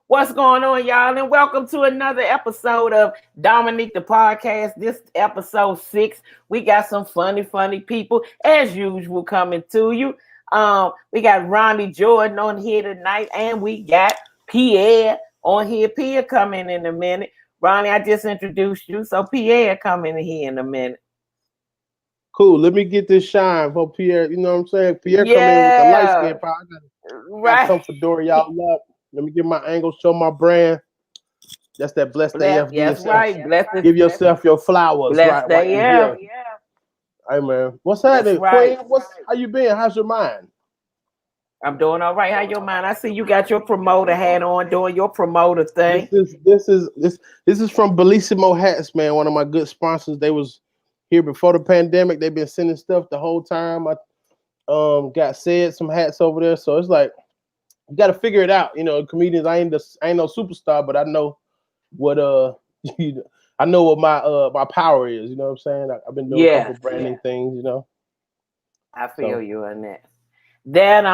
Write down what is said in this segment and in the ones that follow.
What's going on, y'all? And welcome to another episode of Dominique the Podcast. This episode 6. We got some funny people, as usual, coming to you. We got Ronnie Jordan on here tonight, and we got Pierre on here. Pierre coming in a minute. Ronnie, I just introduced you, so Pierre coming in here in a minute. Cool. Let me get this shine for Pierre. You know what I'm saying? Pierre come in with the light skin power. Got some fedora, y'all love. Let me get my angle, show my brand. That's that blessed AF. Yes, right. Give yourself your flowers. Blessed right AF. Hey man, what's happening, Queen? How you been? How's your mind? I'm doing all right. How your mind? I see you got your promoter hat on, doing your promoter thing. This is from Bellissimo Hats, man. One of my good sponsors. They was here before the pandemic. They've been sending stuff the whole time. I got some hats over there, so it's like you got to figure it out. You know, comedians. I ain't no superstar, but I know what I know what my power is. You know what I'm saying? I've been doing a couple branding things. You know. I feel you on that. Then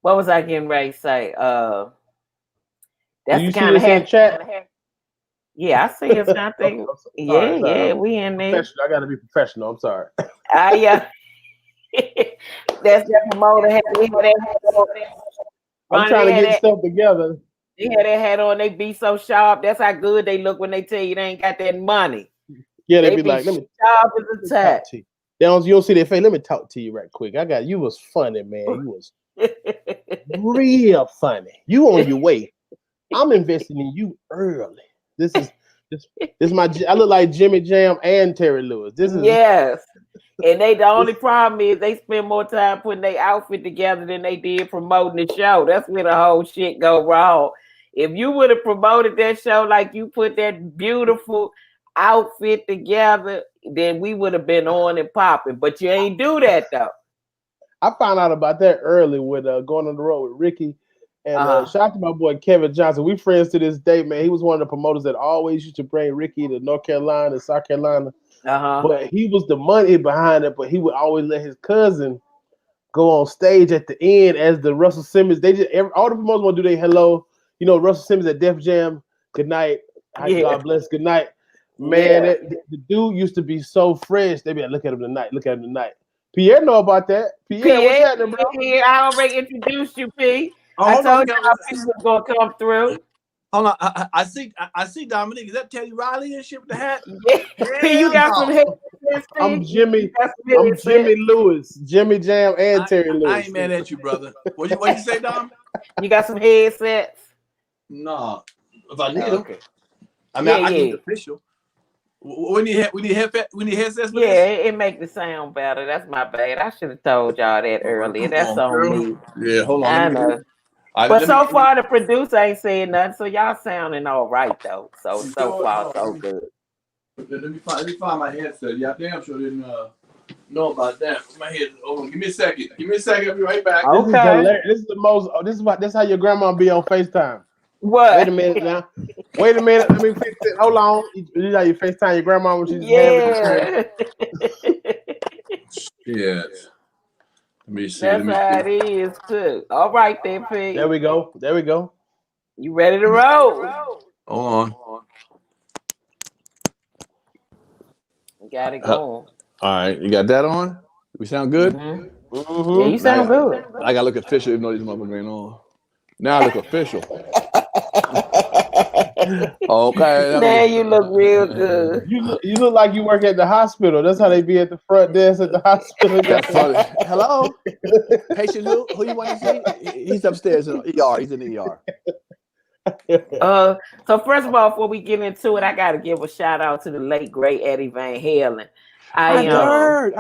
what was I getting ready to say? That's the kind of hat. Chat? Yeah, I see it's nothing. Yeah, we in there. I gotta be professional. I'm sorry. Yeah. That's that promoter hat. I'm trying to get stuff together. They had that hat on. They be so sharp. That's how good they look when they tell you they ain't got that money. Yeah, they be like, let me sharp as a tack. You don't see their face. Let me talk to you right quick. You was funny, man. You was real funny. You on your way. I'm investing in you early. This my. I look like Jimmy Jam and Terry Lewis. Yes. And the only problem is they spend more time putting their outfit together than they did promoting the show. That's where the whole shit go wrong. If you would have promoted that show like you put that beautiful outfit together, then we would have been on and popping. But you ain't do that though. I found out about that early with going on the road with Ricky. And shout out to my boy Kevin Johnson. We friends to this day, man. He was one of the promoters that always used to bring Ricky to North Carolina and South Carolina. But he was the money behind it, but he would always let his cousin go on stage at the end as the Russell Simmons. All the promoters want to do their hello. You know, Russell Simmons at Def Jam. Good night. God bless. Good night. Man, the dude used to be so fresh. They be like, look at him tonight. Look at him tonight. Pierre know about that. Pierre, what's happening, bro? Pierre, I already introduced you, P. I told you how people was gonna come through. Hold on, I see Dominique. Is that Teddy Riley and shit with the hat? P, you got some head. I'm Jimmy Lewis, Jimmy Jam, and Terry Lewis. I ain't mad at you, brother. What you say, Dom? You got some headsets? No, if I need them. Okay. I mean, I need official. We need headsets. Yeah, it makes the sound better. That's my bad. I should have told y'all that earlier. That's on me. Yeah, hold on. I know. But so far, the producer ain't saying nothing, so y'all sounding all right though. So far, so good. Let me find my headset. Yeah, damn sure didn't know about that. My head. Hold on, give me a second. I'll be right back. Okay. This is the most. This is how your grandma be on FaceTime. What? Wait a minute now. Let me fix it. Hold on. You know you FaceTime your grandma when she's having Yes. Let me see. That's how it is too. All right, then, P. There we go. You ready to roll? Hold on. Got it going. All right, you got that on? We sound good? Mm-hmm. Mm-hmm. Yeah, you sound good. I gotta look official even though these motherfuckers ain't on. Now I look official. Okay. Now you look real good. You look like you work at the hospital. That's how they be at the front desk at the hospital. That's funny. Hello? Patient who you want to see? He's upstairs in the ER. He's in the ER. So first of all, before we get into it, I gotta give a shout out to the late great Eddie Van Halen. I heard.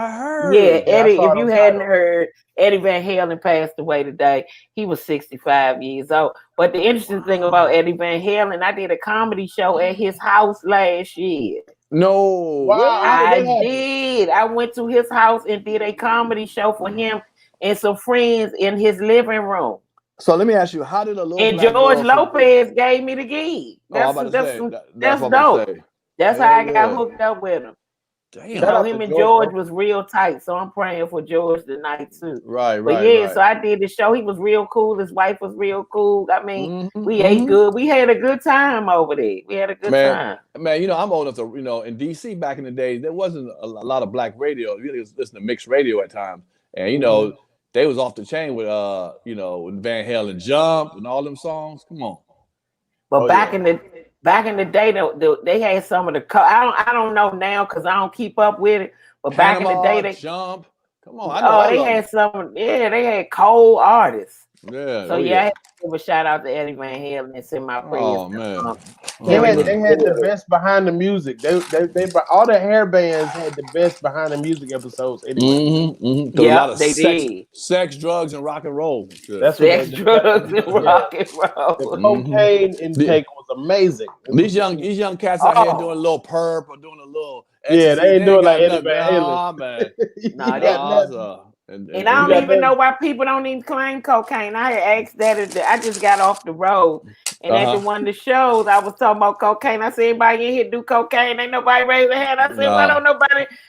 Yeah, Eddie, if you hadn't heard, Eddie Van Halen passed away today. He was 65 years old. But the interesting thing about Eddie Van Halen, I did a comedy show at his house last year. No. Wow. I did. I went to his house and did a comedy show for him and some friends in his living room. So let me ask you, how did a little George Lopez gave me the gig. That's dope. That's how I got hooked up with him. Damn. You Shout know, out him to and George, George was real tight, so I'm praying for George tonight too. Right. But yeah, so I did the show. He was real cool. His wife was real cool. I mean, we ate good. We had a good time over there. We had a good time. Man, you know, I'm old enough to, you know, in DC back in the day, there wasn't a lot of black radio. You really was listening to mixed radio at times. And, you know, they was off the chain with, you know, Van Halen Jump and all them songs. Come on. But back in the day, they had some of the. I don't know now because I don't keep up with it. But Panama, back in the day, they Jump. Come on, I know. They had some. Yeah, they had cold artists. Yeah. So I had to give a shout out to Eddie Van Halen and send my prayers. Oh man. They had the best behind the music. They all the hair bands had the best behind the music episodes. Anyway. A lot of did. Sex, drugs, and rock and roll. That's sex, drugs, and rock and roll. The cocaine intake was amazing. These young cats out here doing a little perp or doing a little. Yeah, they ain't doing like Eddie Van Halen. Nah, man. And I don't even know why people don't even claim cocaine. I had asked that. I just got off the road. And at one of the shows, I was talking about cocaine. I said, anybody in here do cocaine? Ain't nobody raise their hand. I said, why don't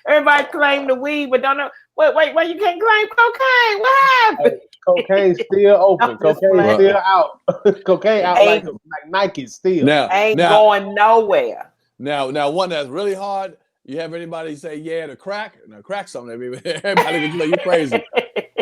everybody claim the weed, but don't know. Wait, you can't claim cocaine? What happened? Cocaine's still open. Cocaine's still out. Cocaine out like Nike still. Ain't going nowhere. Now, one that's really hard. You have anybody say to crack? Now, crack something. Everybody can like you crazy.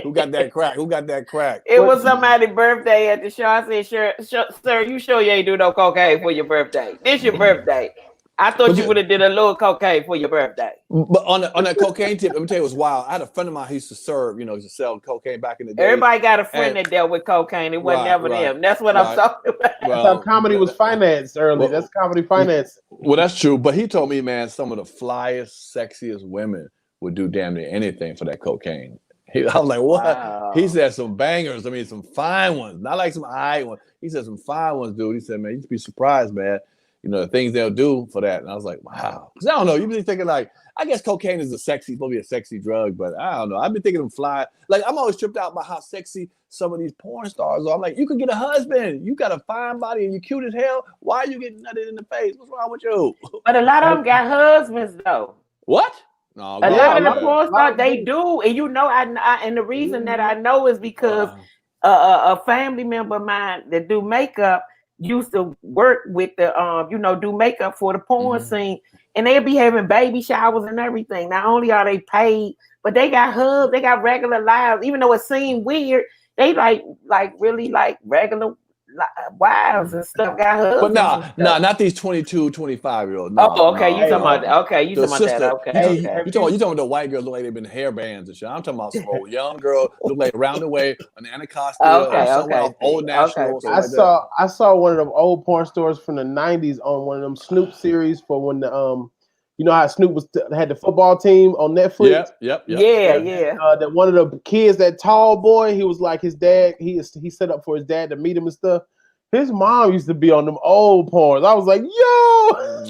Who got that crack? Who got that crack? It was somebody's birthday at the show. I said, sir, you sure you ain't do no cocaine for your birthday? This your birthday. I thought you would have did a little cocaine for your birthday. But on that cocaine tip, let me tell you, it was wild. I had a friend of mine who used to serve, used to sell cocaine back in the day. Everybody got a friend that dealt with cocaine. It wasn't never them. That's what I'm talking about. That's how comedy was financed early. That's comedy finance. Well, that's true. But he told me, man, some of the flyest, sexiest women would do damn near anything for that cocaine. I was like, what? Wow. He said some bangers. I mean, some fine ones. Not like some high ones. He said some fine ones, dude. He said, man, you'd be surprised, man. The things they'll do for that. And I was like, wow. Because I don't know. You've been thinking like, I guess cocaine is supposed to be a sexy drug, but I don't know. I've been thinking them fly. Like, I'm always tripped out by how sexy some of these porn stars are. I'm like, you could get a husband. You got a fine body and you're cute as hell. Why are you getting nutted in the face? What's wrong with you? But a lot of them got husbands, though. What? No, a lot of the porn stars, they do. And and the reason that I know is because a family member of mine that do makeup used to work with the do makeup for the porn scene, and they'll be having baby showers and everything. Not only are they paid, but they got hubs, they got regular lives. Even though it seemed weird, they like really like regular wives and stuff. Got hubs. But not these 22, 25-year-olds. You talking about that? You talking about that? Okay. You talking about the white girls look like they've been hair bands and shit. I'm talking about some old young girl look like around the way an Anacostia or old national. I saw one of them old porn stars from the 90s on one of them Snoop series for when the you know how Snoop had the football team on Netflix? Yep. Yeah. That one of the kids, that tall boy, he was like his dad. He set up for his dad to meet him and stuff. His mom used to be on them old porns. I was like, yo,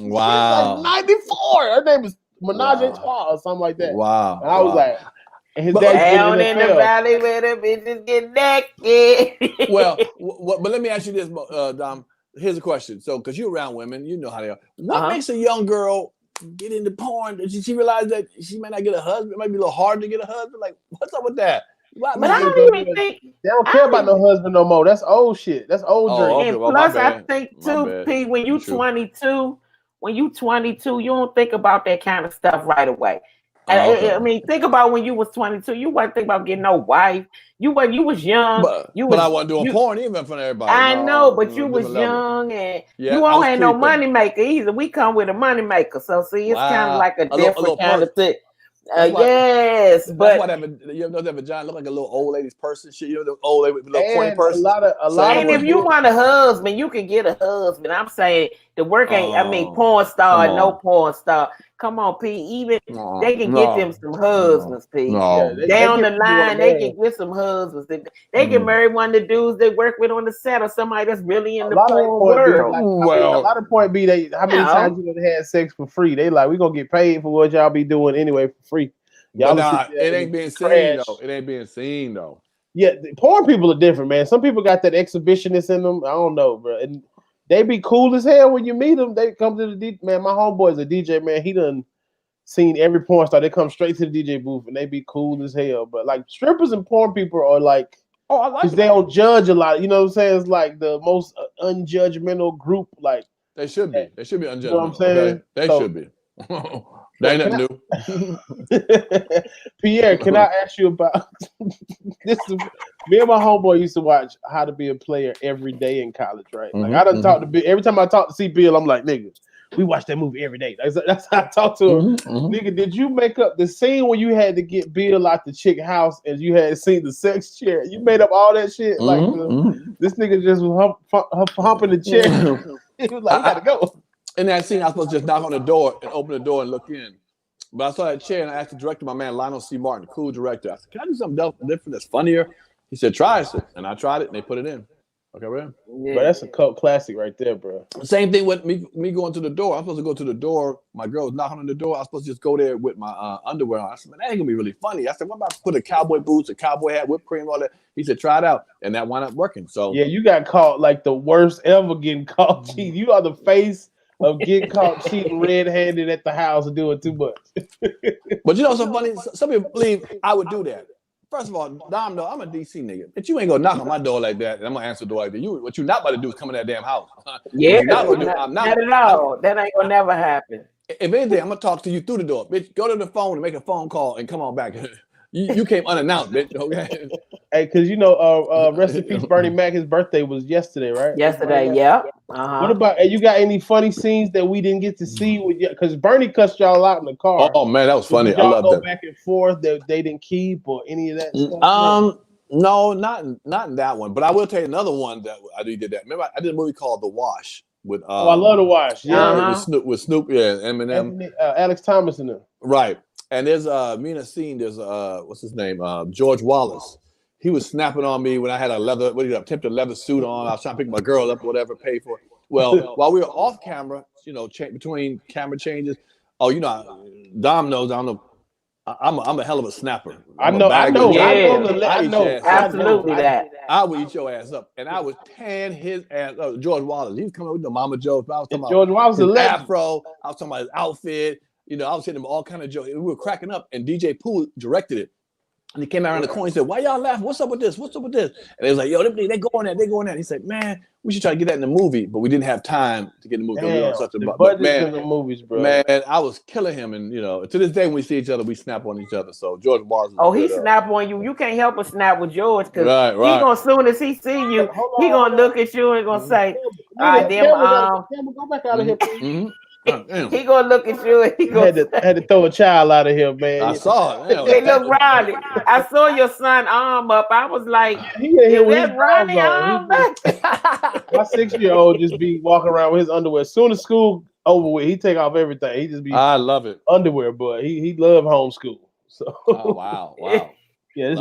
wow, she's like 94. Her name was Menage a Trois or something like that. Wow. And I was like, and his dad down in the valley where the bitches get naked. Well, but let me ask you this, Dom. Here's a question. So, because you're around women, you know how they are. What makes a young girl get into porn? Did she realize that she might not get a husband? It might be a little hard to get a husband. Like, what's up with that? But I don't even think they don't care about no husband no more. That's old shit. That's old dream. Okay, and plus, I think too, P, when you 22, you don't think about that kind of stuff right away. I mean, think about when you was 22. You wasn't thinking about getting no wife. You was young. But I wasn't doing porn even for everybody. I know, but you was young and you won't have no money maker either. We come with a money maker, so see, it's kind of like a different kind of thing. Yes, but you ever know that vagina look like a little old lady's purse and shit? You know, the old lady with a little pointy purse. And if you want a husband, you can get a husband. I'm saying the work ain't. I mean, porn star, no porn star. Come on, P. Even they can get them some husbands, P. Down the line, they can get some husbands. They can marry one of the dudes they work with on the set or somebody that's really in the porn world. A lot of point be how many times you done had sex for free? They like, we gonna get paid for what y'all be doing anyway for free. Y'all it ain't being seen though. It ain't being seen though. Yeah, porn people are different, man. Some people got that exhibitionist in them. I don't know, bro. And they be cool as hell when you meet them. They come to the man. My homeboy's a DJ, man. He done seen every porn star. They come straight to the DJ booth and they be cool as hell. But like strippers and porn people are like, I like because they don't judge a lot. You know what I'm saying? It's like the most unjudgmental group. Like they should be. They should be unjudgmental. You know what I'm saying? Okay? They should be. They ain't nothing new. Pierre, can I ask you about this? Me and my homeboy used to watch How to Be a Player every day in college, right? Like I done talk to Bill. Every time I talk to see Bill, I'm like, nigga, we watch that movie every day. That's how I talk to him. Nigga, did you make up the scene when you had to get Bill out the chick house and you had seen the sex chair? You made up all that shit. Like this nigga just was humping the chair. He was like, we gotta go. In that scene, I was supposed to just knock on the door and open the door and look in. But I saw that chair and I asked the director, my man Lionel C. Martin, cool director. I said, can I do something different that's funnier? He said, try it. And I tried it and they put it in. Okay, bro? Yeah. But that's a cult classic right there, bro. Same thing with me going to the door. I'm supposed to go to the door. My girl was knocking on the door. I was supposed to just go there with my underwear on. I said, man, that ain't gonna be really funny. I said, what about put a cowboy boots, a cowboy hat, whipped cream, all that? He said, try it out. And that wound up working. So yeah, you got caught like the worst ever getting caught cheating. You are the face of getting caught cheating red-handed at the house and doing too much. But you know something funny? Some people believe I would do that. First of all, Dom, no, I'm a DC nigga. But you ain't gonna knock on my door like that, and I'm gonna answer the door like that. What you not about to do is come in that damn house. Yeah, not at all. That ain't gonna never happen. If anything, I'm gonna talk to you through the door. Bitch, go to the phone and make a phone call and come on back. You came unannounced, bitch. Okay. Hey, because you know, rest in peace, Bernie Mac. His birthday was yesterday, right? Yesterday, yeah. What about? You got any funny scenes that we didn't get to see with you? Because Bernie cussed y'all out in the car. Oh man, that was funny. I love that. Back and forth that they didn't keep or any of that stuff. No, not in that one. But I will tell you another one that I did that. Remember, I did a movie called The Wash with. I love The Wash. Yeah, with Snoop, yeah, Eminem, Alex Thomas in there. Right. And there's me in a scene, there's what's his name? George Wallace. He was snapping on me when I had a attempted leather suit on. I was trying to pick my girl up, whatever, pay for it. Well, while we were off camera, you know, between camera changes, Dom knows, I don't know, I'm a hell of a snapper. I know. Absolutely that. I would eat your ass up. And I was tearing his ass up. George Wallace, he was coming with the Mama Joe. I was talking about George Wallace his afro. I was talking about his outfit. You know, I was hitting him all kind of jokes. We were cracking up, and DJ Pooh directed it. And he came around the corner and said, why y'all laughing? What's up with this? What's up with this? And they was like, yo, they going there, they going there. And he said, man, we should try to get that in the movie, but we didn't have time to get in the movie. Damn, the budget in the movies, bro. Man, I was killing him. And, you know, to this day, when we see each other, we snap on each other. So George Wallace. He snap on you. You can't help but snap with George because right. he going to, soon as he see you, he going to look at you and going to say, all right, then, go back out of here, please. He gonna look at you and he gonna had to throw a child out of here, man. I saw it. Hey, look, Ronnie. I saw your son arm up. I was like, is that Ronnie arm back? My 6-year-old just be walking around with his underwear. As soon as school over with, he take off everything. He just be I love it. Underwear, but he love homeschool. So wow. You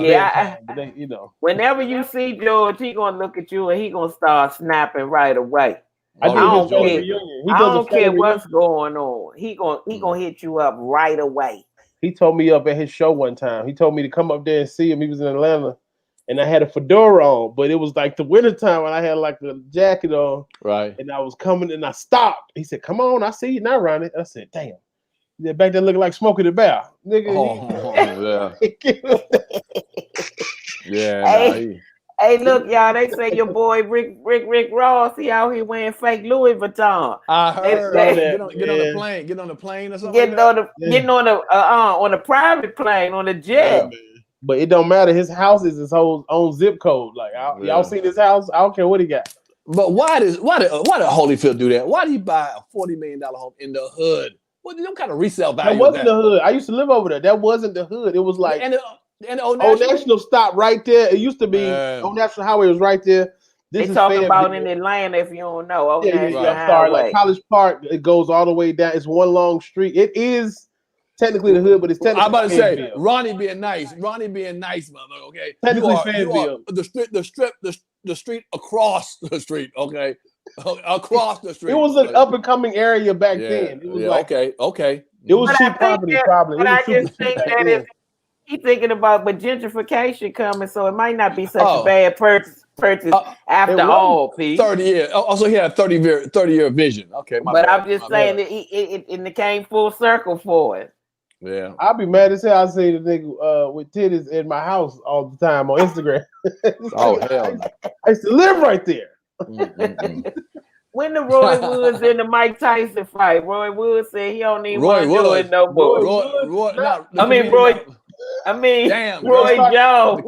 know. Whenever you see George, he gonna look at you and he gonna start snapping right away. I don't care what's going on. He gonna hit you up right away. He told me up at his show one time. He told me to come up there and see him. He was in Atlanta, and I had a fedora on, but it was like the wintertime when I had like a jacket on. Right. And I was coming and I stopped. He said, "Come on, I see you now, Ronnie." I said, "Damn." Yeah, back there looking like Smokey the Bear, nigga. Yeah. Hey, look, y'all. They say your boy Rick Ross, he out here wearing fake Louis Vuitton. I heard that. Get on the plane. Get on the plane or something. Getting on a private plane on a jet. Yeah, but it don't matter. His house is his whole own zip code. Like y'all seen his house? I don't care what he got. But why did Holyfield do that? Why did he buy a $40 million home in the hood? What kind of resale value? That wasn't the hood. I used to live over there. That wasn't the hood. It was like. And Old National stopped right there. It used to be Old National Highway was right there. They talking about in Atlanta if you don't know. Old National Highway. Like College Park, it goes all the way down. It's one long street. It is technically the hood, but it's technically. I'm about to say Ronnie being nice, motherfucker. Okay, technically Fayetteville. The street across the street. Okay, across the street. It was an up and coming area back then. It was okay. It was cheap property, probably. But I just think that if he's thinking about gentrification coming, so it might not be such a bad purchase after all, Pete. 30 years. Also, he had a 30-year vision. Okay, I'm just saying that it came full circle for it. Yeah. I'll be mad as hell. I see the nigga with titties in my house all the time on Instagram. Oh hell no. I used to live right there. When the Roy Woods in the Mike Tyson fight, Roy Woods said he don't even want to do it no more. Damn, Roy Jones.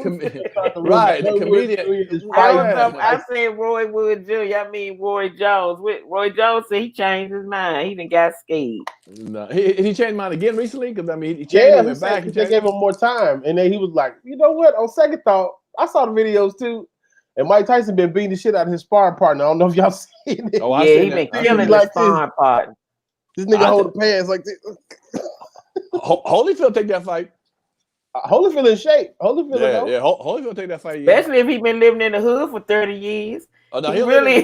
Right, the comedian. I said Roy Wood Jr. I mean Roy Jones. Roy Jones said he changed his mind. He done got scared. No, he changed his mind again recently because I mean he changed it, went back. They gave him more time, and then he was like, you know what? On second thought, I saw the videos too, and Mike Tyson been beating the shit out of his sparring partner. I don't know if y'all seen it. Oh, yeah, he been killing his sparring partner. This nigga hold the pants like this. Holyfield take that fight. Holyfield in shape. Holyfield take that fight. Especially if he been living in the hood for 30 years. Oh no, he really.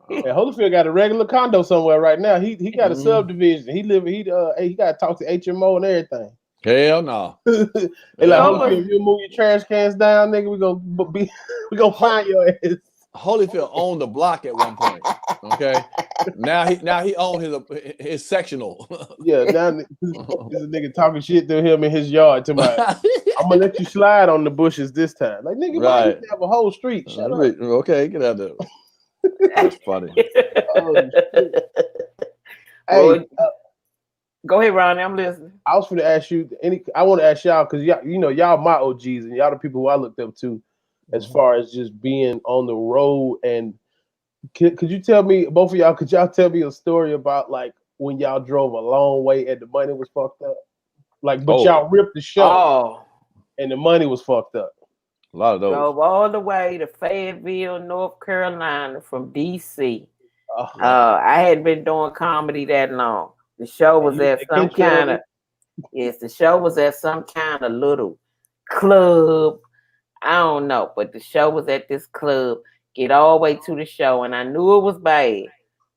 Holyfield got a regular condo somewhere right now. He got a subdivision. He got to talk to HMO and everything. Hell no. Like, Holyfield, if you move your trash cans down, nigga, we gonna find your ass. Holyfield owned the block at one point. Okay, now he owned his sectional. Yeah, now this nigga talking shit to him in his yard. To my, I'm gonna let you slide on the bushes this time. Like nigga, why you have a whole street? Shut up. Okay, get out there. That's funny. Hey, go ahead, Ronnie. I'm listening. I was going to ask you I want to ask y'all because y'all my OGs and y'all the people who I looked up to. As far as just being on the road, and could you tell me, both of y'all, could y'all tell me a story about like when y'all drove a long way and the money was fucked up? Like, but y'all ripped the show and the money was fucked up. A lot of those. Drove all the way to Fayetteville, North Carolina from DC. I hadn't been doing comedy that long. The show was at some kind of little club. I don't know, but the show was at this club. Get all the way to the show, and I knew it was bad.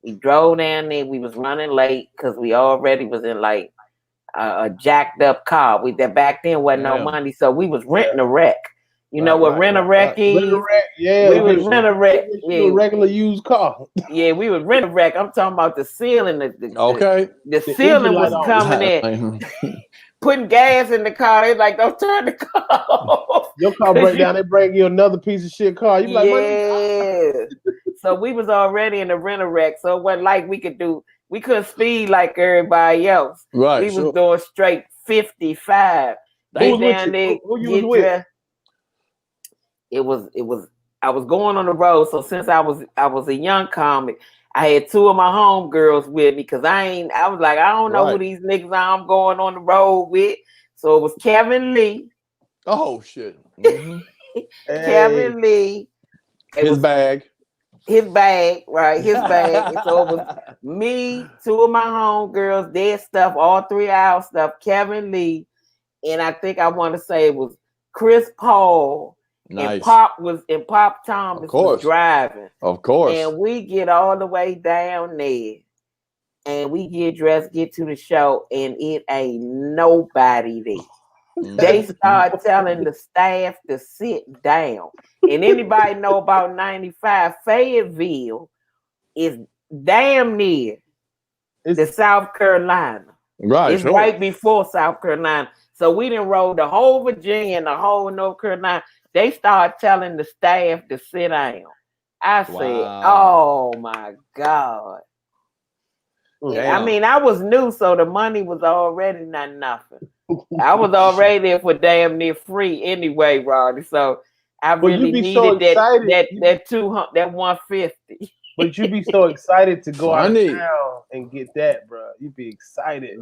We drove down there. We was running late because we already was in like a jacked up car. Back then wasn't no money, so we was renting a wreck. You know what rent a wreck is? Rent a wreck, yeah. We was rent a wreck. Yeah, a regular used car. Yeah, we was rent a wreck. I'm talking about the ceiling. The ceiling was coming in. Putting gas in the car, they like, don't turn the car off. Your car break down, they bring you another piece of shit car. You like, So we was already in the rent-a wreck, so it wasn't like we couldn't speed like everybody else. Right. We was doing straight 55. Who you was with? I was going on the road, so since I was a young comic, I had two of my homegirls with me because I was like, I don't know who these niggas I'm going on the road with. So it was Kevin Lee. Oh shit. Mm-hmm. Kevin Lee. His bag, right? His bag. And so it was me, two of my homegirls, their stuff, all 3 hour stuff, Kevin Lee, and I think I want to say it was Chris Paul. Nice. And Pop Thomas was driving. Of course. And we get all the way down there. And we get dressed, get to the show, and it ain't nobody there. They start telling the staff to sit down. And anybody know about 95, Fayetteville is damn near the South Carolina. Right. It's right before South Carolina. So we done rode the whole Virginia and the whole North Carolina. They started telling the staff to sit down. I said, oh my God. Damn. I mean, I was new, so the money was already not nothing. I was already there for damn near free anyway, Ronnie. So I really needed that 150. But you'd be so excited to go out of town and get that, bro. You'd be excited.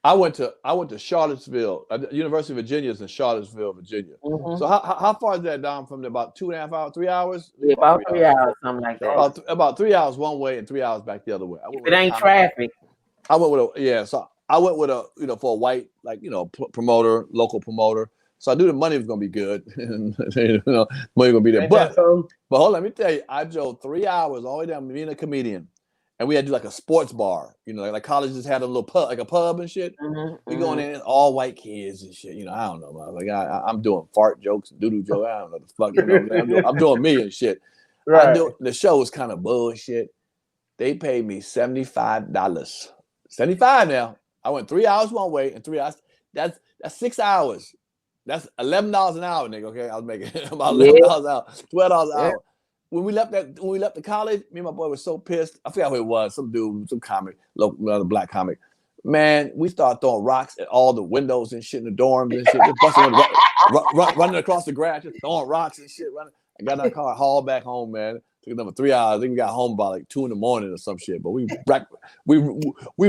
I went to Charlottesville. University of Virginia is in Charlottesville, Virginia. Mm-hmm. So how far is that down from there? About 2.5 hours, 3 hours? Yeah, about 3 hours, something like that. About 3 hours one way and 3 hours back the other way. If it ain't traffic. I went with a for a white promoter, local promoter. So I knew the money was gonna be good. Money gonna be there. But hold on, let me tell you, I drove 3 hours all the way down, being a comedian. And we had to do like a sports bar, like colleges had a little pub, like a pub and shit. Mm-hmm, we going in, all white kids and shit. I don't know, man. Like I'm doing fart jokes, doo-doo jokes. I don't know the fuck. I'm doing me and shit. Right. The show was kind of bullshit. They paid me $75. $75 now. I went 3 hours one way and 3 hours. That's 6 hours. That's $11 an hour, nigga. Okay, I was making about $11 an hour, $12 an hour. When we left the college, me and my boy were so pissed. I forgot who it was. Some dude, some comic, another black comic. Man, we started throwing rocks at all the windows and shit in the dorms and shit. Just busting, running across the grass, just throwing rocks and shit. I got in our car, hauled back home, man. Took another 3 hours. I think we got home by like 2 a.m. or some shit. But we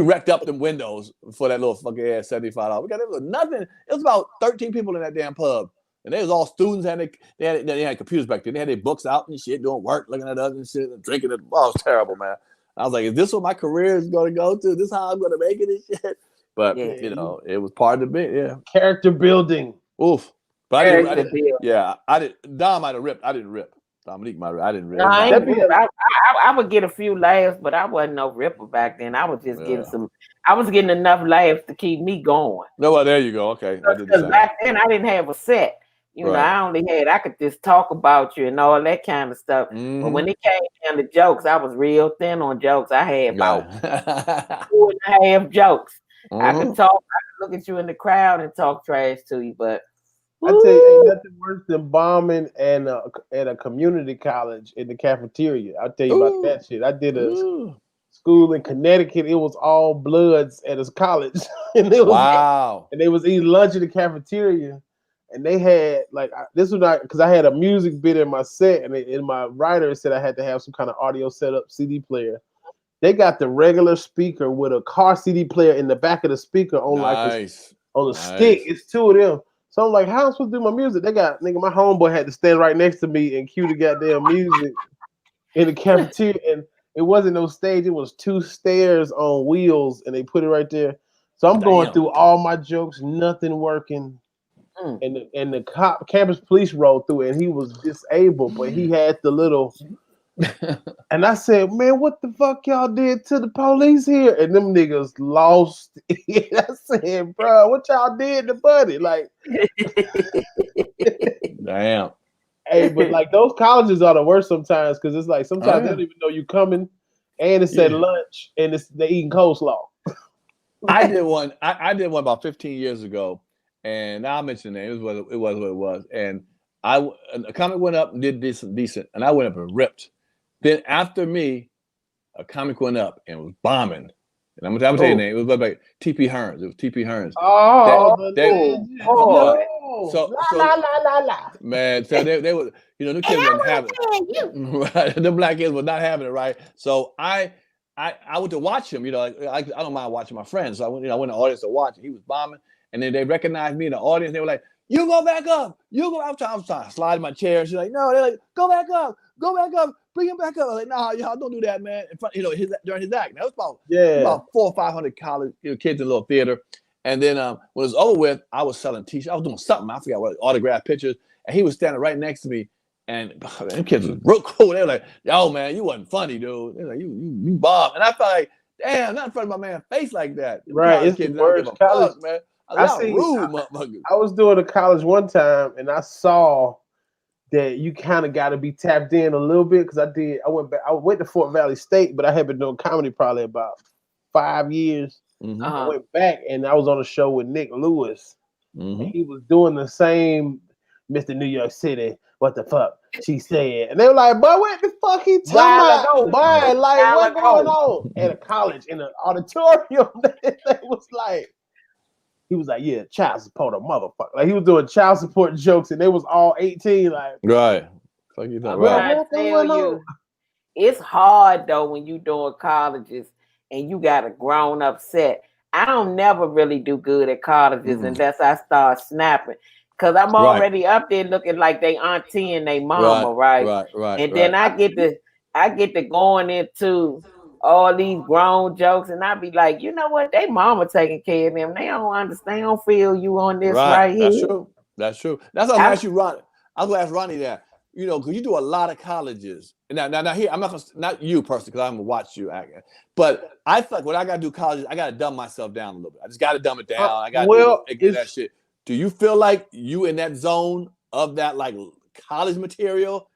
wrecked up them windows for that little fucking ass $75. We got it was nothing. It was about 13 people in that damn pub. And they was all students, and they had computers back then. They had their books out and shit, doing work, looking at us and shit, and drinking it. Oh, it was terrible, man. I was like, is this what my career is going to go to? Is this how I'm going to make it and shit? But, you know, it was part of the bit, Character building. Oof. But I did. Dom might have ripped. I didn't rip. Dominique might have. I didn't rip. No, I would get a few laughs, but I wasn't no ripper back then. I was just getting I was getting enough laughs to keep me going. No, well, there you go. Okay. Because back then I didn't have a set. You know, I could just talk about you and all that kind of stuff. Mm-hmm. But when it came down to jokes, I was real thin on jokes. I had about 2.5 jokes. Mm-hmm. I could talk, I could look at you in the crowd and talk trash to you. But I tell you, ain't nothing worse than bombing at a community college in the cafeteria. I'll tell you about that shit. I did a school in Connecticut. It was all Bloods at a college. And it was, and they was eating lunch in the cafeteria. And they had this was not because I had a music bit in my set, and in my writer said I had to have some kind of audio setup, CD player. They got the regular speaker with a car CD player in the back of the speaker on on a stick. It's 2 of them. So I'm like, how am I supposed to do my music? They got my homeboy had to stand right next to me and cue the goddamn music in the cafeteria, and it wasn't no stage. It was 2 stairs on wheels, and they put it right there. So I'm going through all my jokes, nothing working. And the campus police rolled through it, and he was disabled, but he had the little. And I said, man, what the fuck y'all did to the police here? And them niggas lost it. I said, bro, what y'all did to Buddy? Like, damn. Hey, but like those colleges are the worst sometimes because it's like sometimes they don't even know you coming, and it's at lunch, and they eating coleslaw. I did one about 15 years ago. And now I'll mention the name. It was what it was. And a comic went up and did decent, and I went up and ripped. Then after me, a comic went up and was bombing. And I'm gonna tell you the name. It was like T.P. Hearns. It was T.P. Hearns. Man, so they were, the kids wasn't having it. Right, the black kids were not having it, right? So I went to watch him. I don't mind watching my friends. So I went in the audience to watch. He was bombing. And then they recognized me in the audience. They were like, you go back up. You go. I'm trying to slide in my chair. And she's like, no. They're like, go back up. Bring him back up. I was like, nah, y'all don't do that, man. In front, during his act. That was about 400 or 500 college kids in a little theater. And then when it was over with, I was selling t-shirts. I was doing something. I forgot what, autographed pictures. And he was standing right next to me. And them kids was real cool. They were like, yo, man, you wasn't funny, dude. They were like, you bombed. And I felt like, damn, not in front of my man's face like that. Right, it's the worst college, man. I was doing a college one time, and I saw that you kind of got to be tapped in a little bit because I went to Fort Valley State, but I had been doing comedy probably about 5 years. Mm-hmm. I went back, and I was on a show with Nick Lewis. Mm-hmm. And he was doing the same Mr. New York City. What the fuck she said? And they were like, "Boy, what the fuck he talking about? Boy, like what's going on at a college in an auditorium?" They was like. He was like, yeah, child support a motherfucker. Like he was doing child support jokes, and they was all 18. Like, right. Fuck you talking about. I tell you, it's hard though when you doing colleges and you got a grown up set. I don't never really do good at colleges unless I start snapping. Cause I'm already up there looking like they auntie and they mama, right? And then I get to going into all these grown jokes, and I be like, you know what? They mama taking care of them. They don't understand. They don't feel you on this right here. That's true. That's what I'm gonna ask you, Ronnie. I was gonna ask Ronnie that. Because you do a lot of colleges. Now here, I'm not you personally, because I'm gonna watch you act. But I feel like when I gotta do colleges, I gotta dumb myself down a little bit. I just gotta dumb it down. I gotta do that shit. Do you feel like you in that zone of that like college material?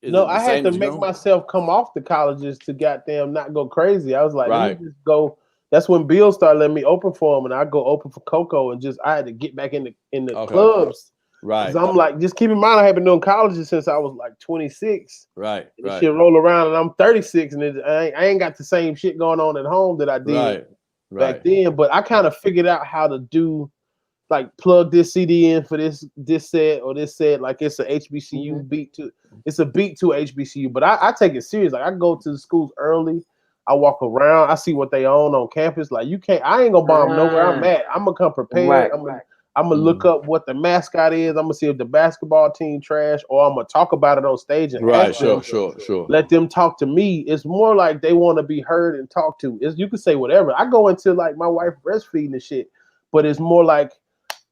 No, I had to make myself come off the colleges to goddamn not go crazy. I was like, let me just go that's when Bill started letting me open for him, and I go open for Coco, and I had to get back in the clubs. Right. Because I'm like, just keep in mind, I have been doing colleges since I was like 26. Right. This shit roll around, and I'm 36, and I ain't got the same shit going on at home that I did back then. But I kind of figured out how to do, like, plug this CD in for this set or this set. Like, it's a HBCU beat to, it's a beat to HBCU. But I take it serious. Like, I go to the schools early. I walk around. I see what they own on campus. Like, I ain't gonna bomb nowhere I'm at. I'm gonna come prepared. I'm gonna look up what the mascot is. I'm gonna see if the basketball team trash, or I'm gonna talk about it on stage and ask them, sure. Let them talk to me. It's more like they want to be heard and talked to. You can say whatever. I go into, like, my wife breastfeeding and shit, but it's more like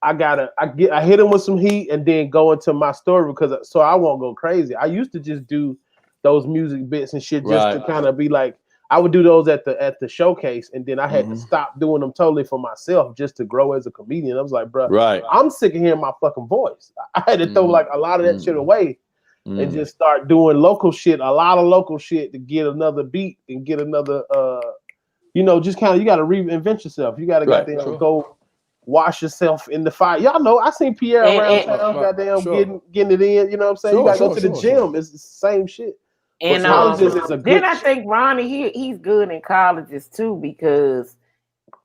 I hit them with some heat and then go into my story so I won't go crazy. I used to just do those music bits and shit just to kind of be like, I would do those at the showcase, and then I had to stop doing them totally for myself just to grow as a comedian. I was like, bro, I'm sick of hearing my fucking voice. I had to throw like a lot of that shit away and just start doing local shit, a lot of local shit to get another beat and get another, just kind of, you got to reinvent yourself. You got to go wash yourself in the fire. Y'all know, I seen Pierre around town, goddamn getting it in. You know what I'm saying? You got to go to the gym. It's the same shit. And then I think Ronnie, he's good in colleges too, because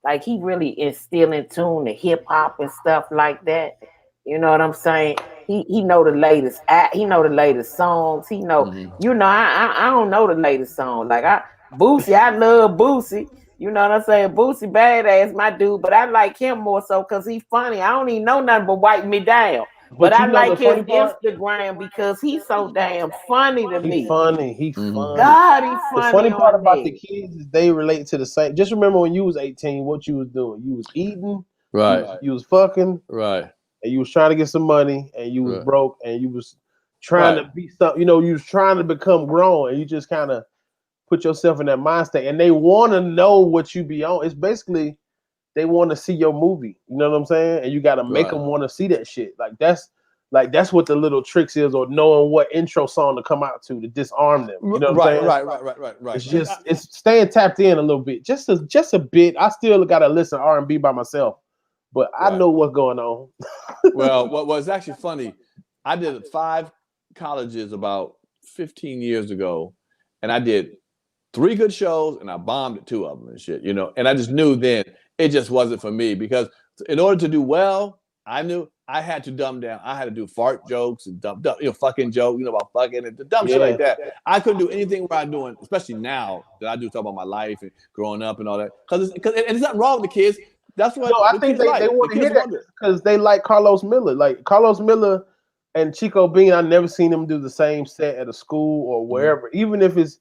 like he really instill in tune to hip hop and stuff like that. You know what I'm saying? He know the latest he know the latest songs. He know, I don't know the latest song. Like Boosie, I love Boosie. You know what I'm saying? Boosie badass, my dude, but I like him more so because he's funny. I don't even know nothing but Wipe Me Down. But I like his Instagram because he's so damn funny to me. He funny. God, he's funny. The funny part about the kids is they relate to the same. Just remember when you was 18, what you was doing. You was eating. You was fucking. Right. And you was trying to get some money, and you was broke, and you was trying to be something. You was trying to become grown, and you just kind of put yourself in that mind state. And they want to know what you be on. It's basically, they want to see your movie. You know what I'm saying? And you got to make them want to see that shit. That's what the little tricks is, or knowing what intro song to come out to disarm them. You know what I'm saying? Right. It's staying tapped in a little bit, just a bit. I still got to listen to R&B by myself, but I know what's going on. Well, what was actually funny, I did 5 colleges about 15 years ago, and I did 3 good shows, and I bombed at 2 of them and shit, and I just knew then it just wasn't for me, because in order to do well, I knew I had to dumb down. I had to do fart jokes and dumb, fucking jokes, about fucking and dumb shit like that. I couldn't do anything where I'm doing, especially now that I do talk about my life and growing up and all that. Because there's nothing wrong with the kids. That's what I think they want to hear that because they like Carlos Miller. Like Carlos Miller and Chico Bean, I've never seen them do the same set at a school or wherever, even if it's.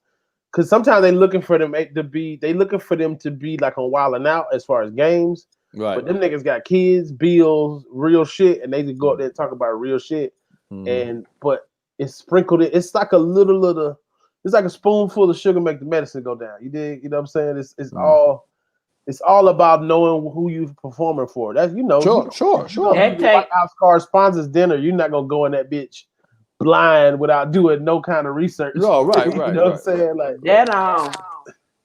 Because sometimes they're looking for them to be like on Wild 'N Out as far as games. Right. But them niggas got kids, bills, real shit, and they just go up there and talk about real shit. But it's sprinkled in. It's like it's like a spoonful of sugar make the medicine go down. You dig? You know what I'm saying? It's all about knowing who you performing for. That's Sure. White House correspondence dinner, you're not gonna go in that bitch blind without doing no kind of research. No, right. You know what I'm saying? Like that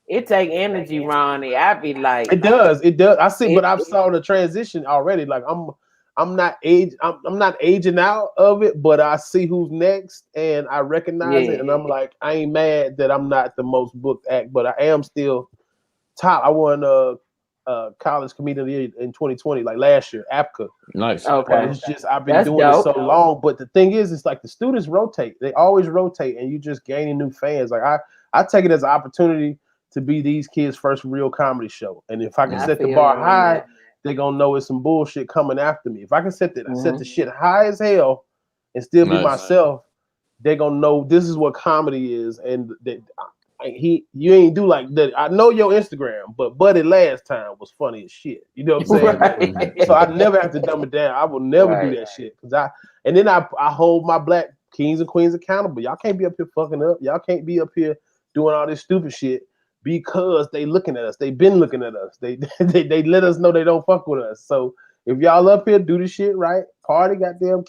it take energy, Ronnie. I be like, it does. I see, but I've saw the transition already. Like I'm not aging out of it, but I see who's next and I recognize it, and I'm like, I ain't mad that I'm not the most booked act, but I am still top. I won college comedian of the year in 2020, like last year, APCA. Nice. Okay. But it's just I've been doing it so long. But the thing is, it's like the students rotate. They always rotate, and you just gaining new fans. Like I take it as an opportunity to be these kids' first real comedy show. And if I can set the bar high, they're gonna know it's some bullshit coming after me. If I can set the shit high as hell and still be myself, they're gonna know this is what comedy is. And you ain't do like that. I know your Instagram, but Buddy last time was funny as shit. You know what I'm saying? Right. So I never have to dumb it down. I will never do that shit. And then I hold my black kings and queens accountable. Y'all can't be up here fucking up. Y'all can't be up here doing all this stupid shit because they looking at us. They've been looking at us. They let us know they don't fuck with us. So if y'all up here, do the shit right. Party, goddamn,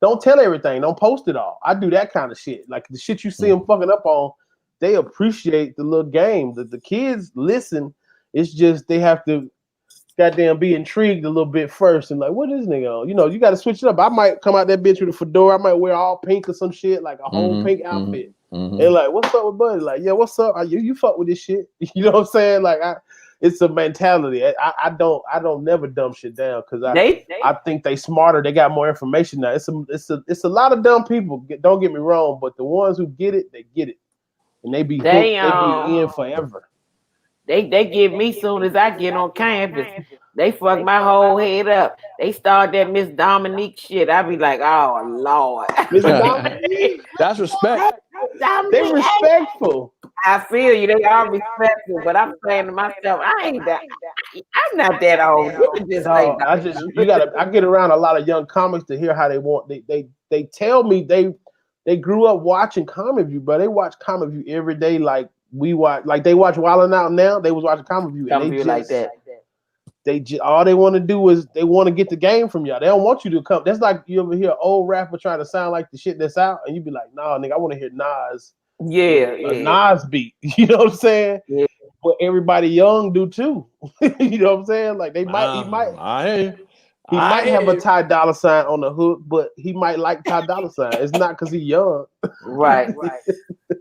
don't tell everything. Don't post it all. I do that kind of shit. Like the shit you see them fucking up on, they appreciate the little game. The kids listen. It's just they have to goddamn be intrigued a little bit first and like, what is nigga on? You know, you got to switch it up. I might come out that bitch with a fedora. I might wear all pink or some shit, like a whole pink outfit. And like, what's up with Buddy? Like, yeah, what's up? You fuck with this shit? You know what I'm saying? Like, it's a mentality. I don't never dumb shit down because I think they smarter. They got more information now. It's a lot of dumb people. Don't get me wrong, but the ones who get it, they get it, and they be hooked, they be in forever. They give me soon as I get on campus. They fuck my whole head up. They start that Miss Dominique shit. I be like, oh Lord. Miss Dominique. That's respect. They respectful. I feel you. They are respectful, but I'm saying to myself, I'm not that old. I get around a lot of young comics to hear how they want. They tell me they grew up watching Comic View, but they watch Comic View every day like we watch. Like they watch Wild 'N Out now. They was watching Comic View, and they just like that. They just all they want to do is they want to get the game from y'all. They don't want you to come. That's like you ever hear an old rapper trying to sound like the shit that's out, and you be like, nah, nigga, I want to hear Nas. Nas beat. You know what I'm saying? Yeah. But everybody young do too. You know what I'm saying? Like he might have a Ty Dolla $ign on the hook, but he might like Ty Dolla $ign. It's not because he's young. Right.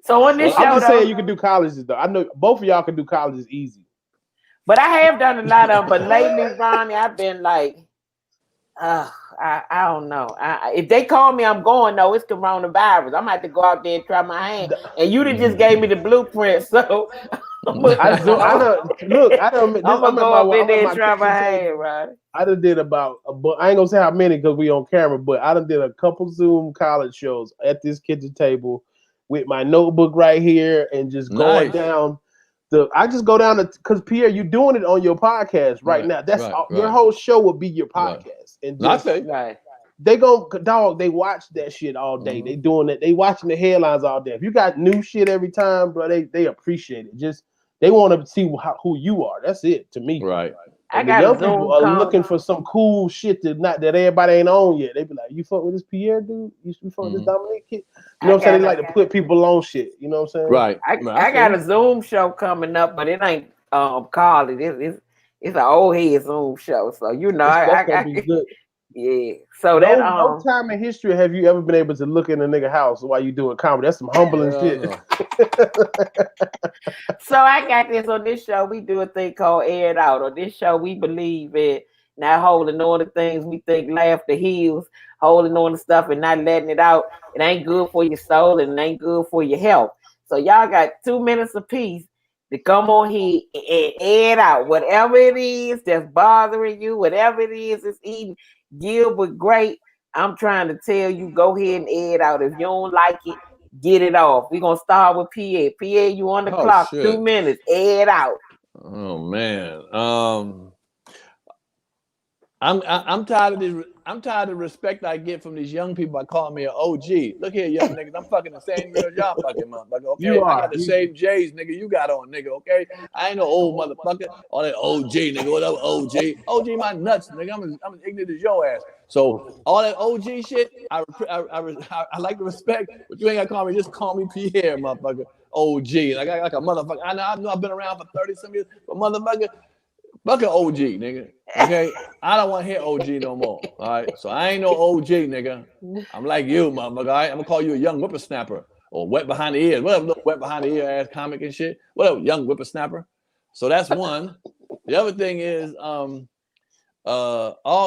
So on this show, I'm just saying you can do colleges though. I know both of y'all can do colleges easy. But I have done a lot of them. But lately, Ronnie, I've been like, I don't know. If they call me, I'm going. No, it's coronavirus. I'm gonna have to go out there and try my hand. And you just gave me the blueprint, so I'm gonna go up in there and try my hand, right? I done did about I ain't gonna say how many because we on camera, but I done did a couple Zoom college shows at this kitchen table with my notebook right here and just going down. I just go down to because Pierre, you doing it on your podcast right now. That's your whole show will be your podcast, and just, they they watch that shit all day. They doing it. They watching the headlines all day. If you got new shit every time, bro, they appreciate it. Just they want to see who you are. That's it to me. Right. I got young people are looking for some cool shit that everybody ain't on yet. They be like, you fuck with this Pierre dude? You fuck with this Dominique kid? You know what I'm saying? They like to put people on shit. You know what I'm saying? Right. I got a Zoom show coming up, but it ain't college. It's an old head Zoom show. So you know, I be good. Yeah. So no time in history have you ever been able to look in a nigga house while you doing comedy. That's some humbling shit. So I got this on this show. We do a thing called Air It Out. On this show, we believe in not holding on to things we think laugh the heels, holding on to stuff and not letting it out. It ain't good for your soul and it ain't good for your health. So y'all got 2 minutes apiece to come on here and air it out. Whatever it is that's bothering you, whatever it is that's eating Gilbert great, I'm trying to tell you, go ahead and air it out. If you don't like it, get it off. We're gonna start with Pierre. Pierre, you on the clock, shit. 2 minutes, air it out. Oh man. I'm tired of this. I'm tired of the respect I get from these young people by calling me an OG. Look here, young niggas. I'm fucking the same girl y'all fucking motherfucker. Okay, I got the same J's, nigga. You got on, nigga. Okay, I ain't no old motherfucker. All that OG, nigga. What up, OG? OG, my nuts, nigga. I'm as ignorant as your ass. So all that OG shit, I like to respect, but you ain't gotta call me. Just call me Pierre, motherfucker. OG, like a motherfucker. I know I've been around for 30-some years, but motherfucker. Fuck an OG, nigga. Okay? I don't want to hear OG no more. All right. So I ain't no OG, nigga. I'm like you, motherfucker. All right? I'm gonna call you a young whippersnapper or wet behind the ears. Whatever, little wet behind the ear ass comic and shit. Whatever, young whippersnapper. So that's one. The other thing is, all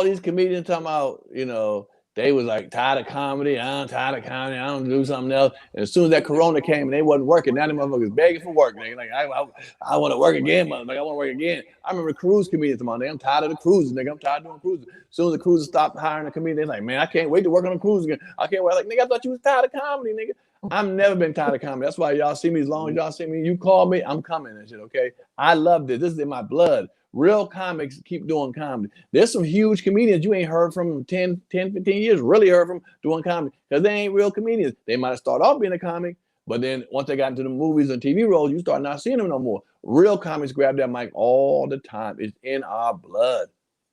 these comedians talking about, you know, they was like tired of comedy. I'm tired of comedy. I don't do something else. And as soon as that corona came and they wasn't working, now them motherfuckers begging for work. Nigga. Like I want to work again, motherfucker. I want to work again. I remember cruise comedians tomorrow. I'm tired of the cruises, nigga. I'm tired of doing cruises. As soon as the cruises stopped hiring a comedian, they're like, man, I can't wait to work on a cruise again. I can't wait. Like, nigga, I thought you was tired of comedy, nigga. I've never been tired of comedy. That's why y'all see me as long as y'all see me. You call me, I'm coming and shit, okay? I love this. This is in my blood. Real comics keep doing comedy. There's some huge comedians you ain't heard from in 10, 15 years, really heard from doing comedy because they ain't real comedians. They might have started off being a comic, but then once they got into the movies and TV roles, you start not seeing them no more. Real comics grab that mic all the time. It's in our blood.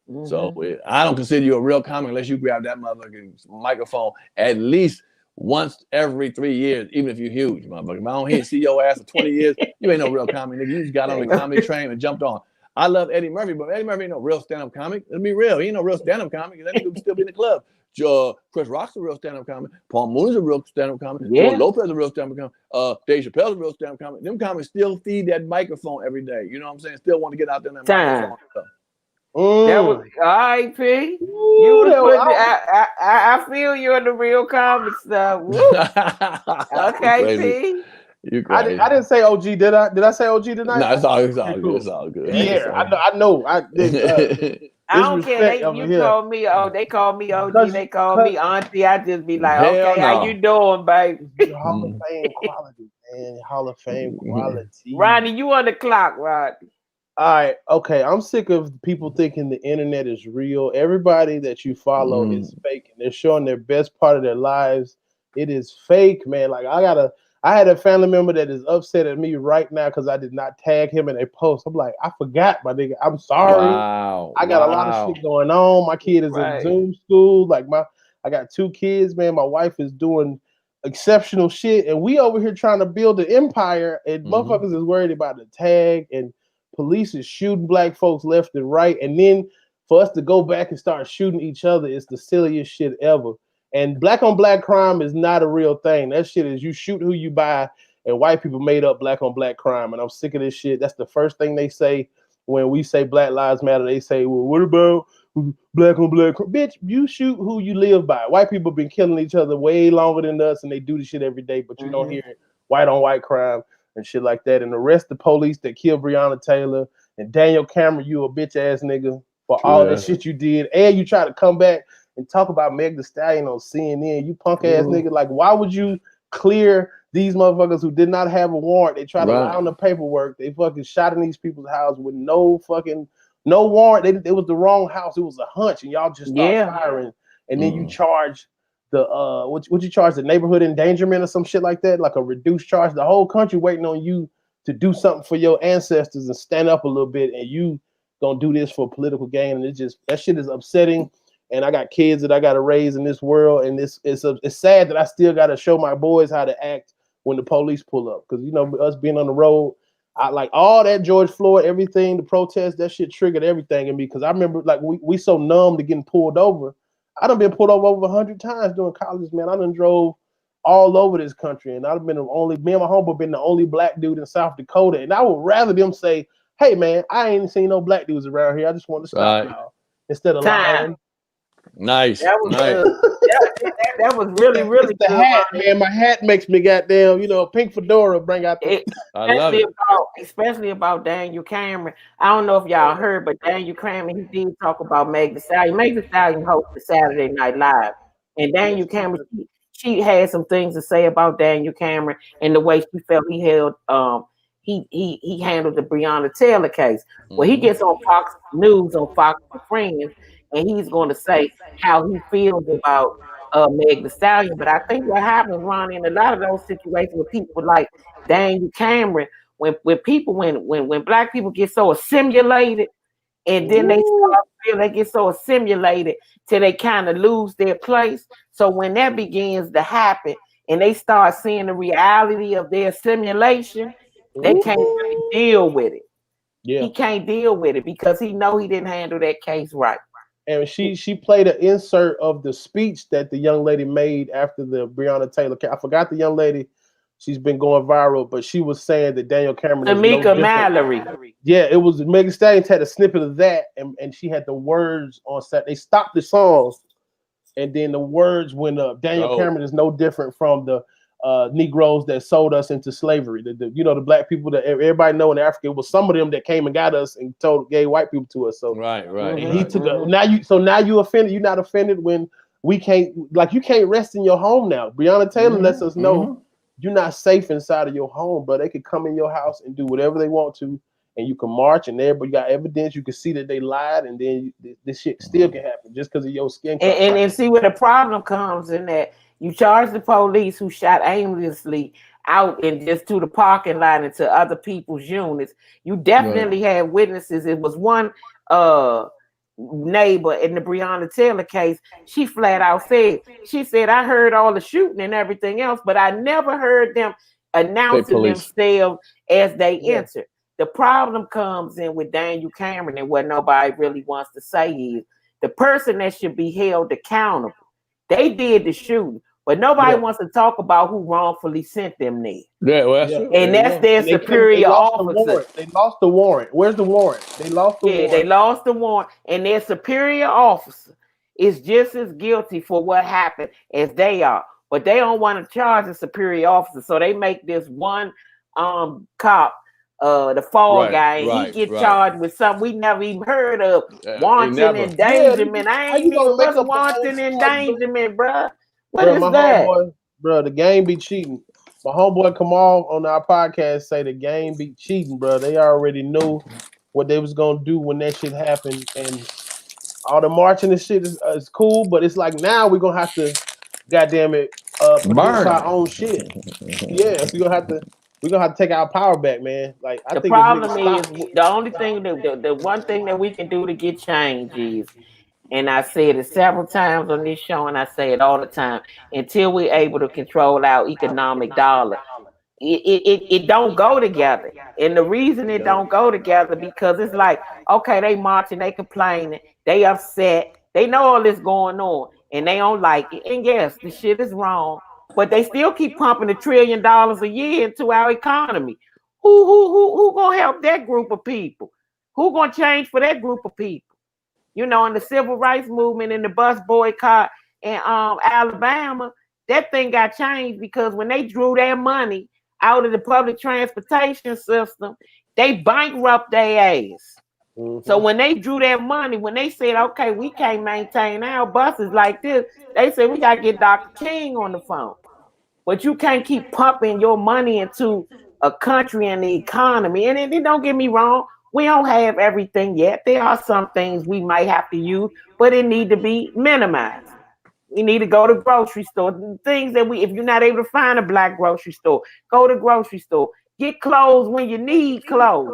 Mm-hmm. So I don't consider you a real comic unless you grab that motherfucking microphone at least once every 3 years, even if you're huge, motherfucker. If I don't see your ass for 20 years, you ain't no real comic, nigga. You just got on the comedy train and jumped on. I love Eddie Murphy, but Eddie Murphy ain't no real stand-up comic. Let's be real. He ain't no real stand-up comic. That nigga would still be in the club. Chris Rock's a real stand-up comic. Paul Mooney's a real stand-up comic. Yeah. George Lopez is a real stand-up comic. Dave Chappelle's a real stand-up comic. Them comics still feed that microphone every day. You know what I'm saying? Still want to get out there in that microphone. That was R.I.P. I feel you're in the real comic stuff. Okay, P. You I didn't say OG, did I? Did I say OG tonight? No, it's all good. It's all good. Yeah, I know. I don't care. You call me. Oh, they call me OG. They call me Auntie. I just be like, okay, how you doing, baby? Hall of Fame quality, man. Hall of Fame quality. Ronnie, you on the clock, Ronnie? All right, okay. I'm sick of people thinking the internet is real. Everybody that you follow is fake, and they're showing their best part of their lives. It is fake, man. Like I had a family member that is upset at me right now because I did not tag him in a post. I'm like, I forgot, my nigga. I'm sorry. Wow. I got a lot of shit going on. My kid is in Zoom school. Like I got 2 kids, man. My wife is doing exceptional shit, and we over here trying to build an empire, and motherfuckers is worried about the tag, and police is shooting black folks left and right, and then for us to go back and start shooting each other is the silliest shit ever. And black on black crime is not a real thing. That shit is you shoot who you buy, and white people made up black on black crime. And I'm sick of this shit. That's the first thing they say when we say Black Lives Matter. They say, well, what about black on black crime? Bitch, you shoot who you live by. White people been killing each other way longer than us, and they do this shit every day, but you don't hear it. White on white crime and shit like that. And arrest the police that killed Breonna Taylor, and Daniel Cameron, you a bitch ass nigga for all the shit you did. And you try to come back and talk about Meg Thee Stallion on CNN, you punk ass nigga. Like, why would you clear these motherfuckers who did not have a warrant? They tried to lie on the paperwork. They fucking shot in these people's house with no warrant. It was the wrong house. It was a hunch, and y'all just start firing. And then you charge the what you charge, the neighborhood endangerment or some shit like that, like a reduced charge. The whole country waiting on you to do something for your ancestors and stand up a little bit, and you gonna do this for political gain. And that shit is upsetting. And I got kids that I got to raise in this world, and it's sad that I still got to show my boys how to act when the police pull up. Because, you know, us being on the road, I like all that George Floyd, everything, the protest, that shit triggered everything in me. Because I remember, like, we so numb to getting pulled over. I done been pulled over 100 times during college, man. I done drove all over this country, and I've been me and my homeboy been the only black dude in South Dakota. And I would rather them say, hey, man, I ain't seen no black dudes around here. I just want to stop now. Instead of lying. Nice. That was that was really it's the hat, man. My hat makes me goddamn, pink fedora bring out the I love it. Especially about Daniel Cameron. I don't know if y'all heard, but Daniel Cameron, he did talk about Meg Thee Stallion. Meg Thee Stallion hosted Saturday Night Live, and Daniel Cameron, she had some things to say about Daniel Cameron and the way she felt he held he handled the Breonna Taylor case. Well, he gets on Fox News on Fox and Friends, and he's going to say how he feels about Meg Thee Stallion. But I think what happens, Ronnie, in a lot of those situations with people like Daniel Cameron, when black people get so assimilated, and then they get so assimilated till they kind of lose their place. So when that begins to happen, and they start seeing the reality of their assimilation, they can't really deal with it. Yeah. He can't deal with it because he know he didn't handle that case right. And she played an insert of the speech that the young lady made after the Breonna Taylor case. I forgot the young lady. She's been going viral, but she was saying that Daniel Cameron is Tamika Mallory. Yeah, it was Meg Thee Stallion had a snippet of that, and she had the words on set. They stopped the songs, and then the words went up. Daniel Cameron is no different from the Negroes that sold us into slavery. The black people that everybody know in Africa, it was some of them that came and got us and gave white people to us. So right. And he took now you offended. You're not offended when we can't, like, you can't rest in your home now. Breonna Taylor lets us know you're not safe inside of your home, but they could come in your house and do whatever they want to, and you can march, and everybody got evidence. You can see that they lied, and then this shit still can happen just because of your skin color. And see where the problem comes in that. You charge the police who shot aimlessly out and just to the parking lot and to other people's units. You definitely had witnesses. It was one neighbor in the Breonna Taylor case. She flat out said, I heard all the shooting and everything else, but I never heard them announcing themselves as they entered. The problem comes in with Daniel Cameron, and what nobody really wants to say is the person that should be held accountable. They did the shooting, but nobody wants to talk about who wrongfully sent them there. Yeah, well, that's true. And that's their superior officer. They lost the warrant. Where's the warrant? They lost the warrant. They lost the warrant, and their superior officer is just as guilty for what happened as they are. But they don't want to charge the superior officer, so they make this one cop, the fall guy, and he get charged with something we never even heard of, wanton endangerment. I ain't even make a wanton endangerment, bro. What is that? Homeboy, bro, the game be cheating. My homeboy Kamal on our podcast say the game be cheating, bro. They already knew what they was gonna do when that shit happened, and all the marching and shit is cool, but it's like now we're gonna have to, goddamn it, produce our own shit. Yeah, so we're gonna have to take our power back, man. Like I the think problem is the only thing the one thing that we can do to get change is, and I said it several times on this show, and I say it all the time, until we're able to control our economic dollar, it don't go together. And the reason it don't go together because it's like, okay, they marching, they complaining, they upset, they know all this going on, and they don't like it. And yes, the shit is wrong, but they still keep pumping $1 trillion a year into our economy. Who gonna help that group of people? Who gonna change for that group of people? You know, in the civil rights movement and the bus boycott in Alabama, that thing got changed because when they drew their money out of the public transportation system, they bankrupt their ass. Mm-hmm. So when they drew their money, when they said, okay, we can't maintain our buses like this, they said, we got to get Dr. King on the phone. But you can't keep pumping your money into a country and the economy. And don't get me wrong, we don't have everything yet. There are some things we might have to use, but it need to be minimized. We need to go to grocery store. Things that if you're not able to find a black grocery store, go to grocery store. Get clothes when you need clothes.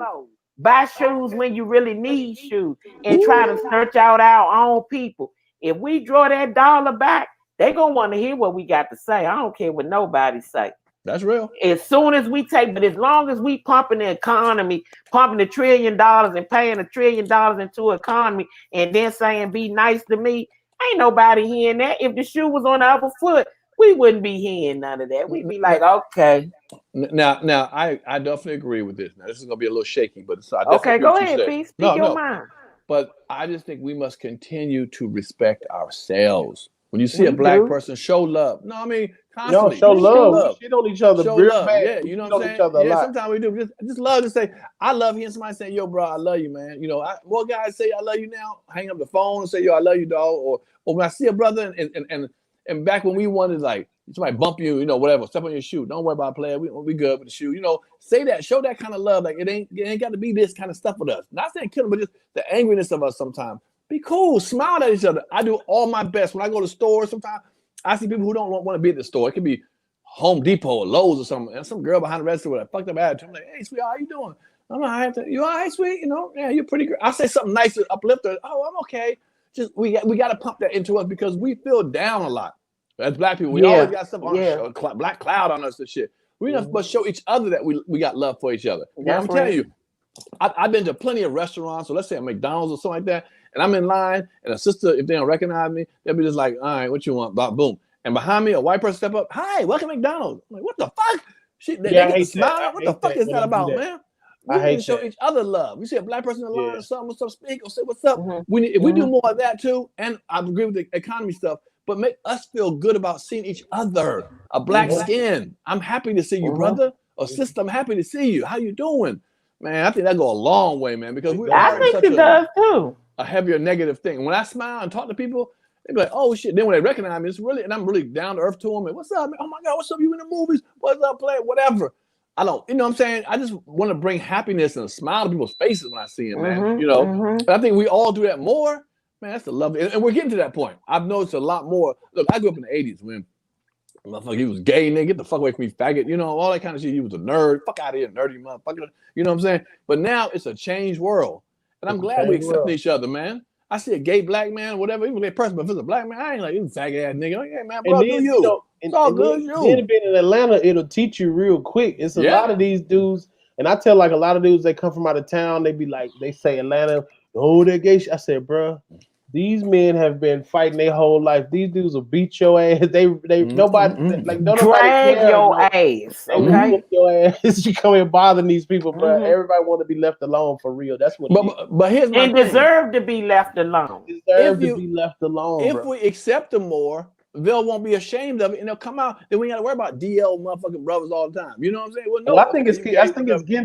Buy shoes when you really need shoes. And try to search out our own people. If we draw that dollar back, they're going to want to hear what we got to say. I don't care what nobody say. That's real. As soon as we take, but as long as we pumping the economy, pumping $1 trillion and paying $1 trillion into economy and then saying, be nice to me, ain't nobody hearing that. If the shoe was on the other foot, we wouldn't be hearing none of that. We'd be like, okay. Now, I definitely agree with this. Now, this is going to be a little shaky, but okay, go ahead, please. Speak your mind. But I just think we must continue to respect ourselves. When you see a black person, show love. No, I mean, constantly. Show love. We shit on each other. Show love. Yeah, you know what I'm saying? Yeah, sometimes we do. Just love to say, I love you. And somebody say, yo, bro, I love you, man. You know, more guys say, I love you now. Hang up the phone and say, yo, I love you, dog. Or when I see a brother and back when we wanted, like, somebody bump you, you know, whatever, step on your shoe. Don't worry about playing. We good with the shoe. You know, say that. Show that kind of love. Like, it ain't got to be this kind of stuff with us. Not saying kill them, but just the angriness of us sometimes. Be cool. Smile at each other. I do all my best. When I go to stores sometimes, I see people who don't want to be at the store. It could be Home Depot or Lowe's or something. And some girl behind the register with a fucked up attitude. I'm like, hey, sweet, how you doing? I'm like, you all right, sweet? You know, yeah, you're pretty good. I say something nice to uplift her. Oh, I'm okay. Just we got to pump that into us because we feel down a lot. As black people, we always got stuff on a black cloud on us and shit. We must show each other that we got love for each other. I'm telling you, I've been to plenty of restaurants. So let's say a McDonald's or something like that. And I'm in line, and a sister, if they don't recognize me, they'll be just like, all right, what you want? Boom. And behind me, a white person step up, hi, welcome to McDonald's. I'm like, what the fuck? They get smile. What the fuck is that about, man? We need to show each other love. We see a black person in the line or something, what's up, speak, or say what's up. If we do more of that too, and I agree with the economy stuff, but make us feel good about seeing each other. A black skin. I'm happy to see you, brother. Or sister, I'm happy to see you. How you doing? Man, I think that go a long way, man, because I think it does too. A heavier negative thing. When I smile and talk to people, they be like, oh shit. Then when they recognize me, it's really, and I'm really down to earth to them. And what's up, man? Oh my God, what's up? You in the movies? What's up, play? Whatever. I don't, you know what I'm saying? I just want to bring happiness and a smile to people's faces when I see them, man. You know, and I think we all do that more. Man, that's the love. And we're getting to that point. I've noticed a lot more. Look, I grew up in the 80s when motherfucker, he was gay, nigga. Get the fuck away from me, faggot. You know, all that kind of shit. He was a nerd. Fuck out of here, nerdy motherfucker. You know what I'm saying? But now it's a changed world. And I'm glad we accept each other, man. I see a gay black man or whatever, even a person, but if it's a black man, I ain't like, you faggot ass nigga. Like, hey, man, bro, do you. It's all good, you. Then being in Atlanta, it'll teach you real quick. It's a lot of these dudes, And I tell like a lot of dudes, they come from out of town. They be like, they say Atlanta, oh, that gay shit. I said, bro, these men have been fighting their whole life. These dudes will beat your ass. Nobody like don't nobody drag care. your ass. They will Okay. whoop your ass. You come and bothering these people, bro. Everybody want to be left alone for real. That's what. But here's my thing. Deserve to be left alone. Deserve to be left alone. If we accept them more, they won't be ashamed of it, and they'll come out. Then we got to worry about DL motherfucking brothers all the time. You know what I'm saying? Well, no, I think it's getting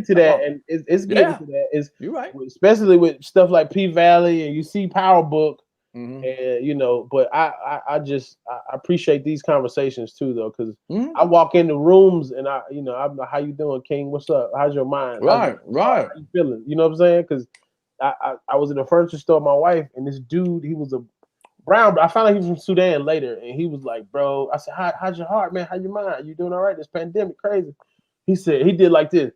to that, and it's getting to that. You're right, especially with stuff like P Valley, and you see Power Book, and you know. But I appreciate these conversations too, though, because I walk into rooms and I'm like, how you doing, King? What's up? How's your mind? Right. How you feeling? You know what I'm saying? Because I was in a furniture store with my wife, and this dude, he was a brown. I found out he was from Sudan later, and he was like, "Bro," I said, "How's your heart, man? How your mind? You doing all right? This pandemic crazy." He said he did like this,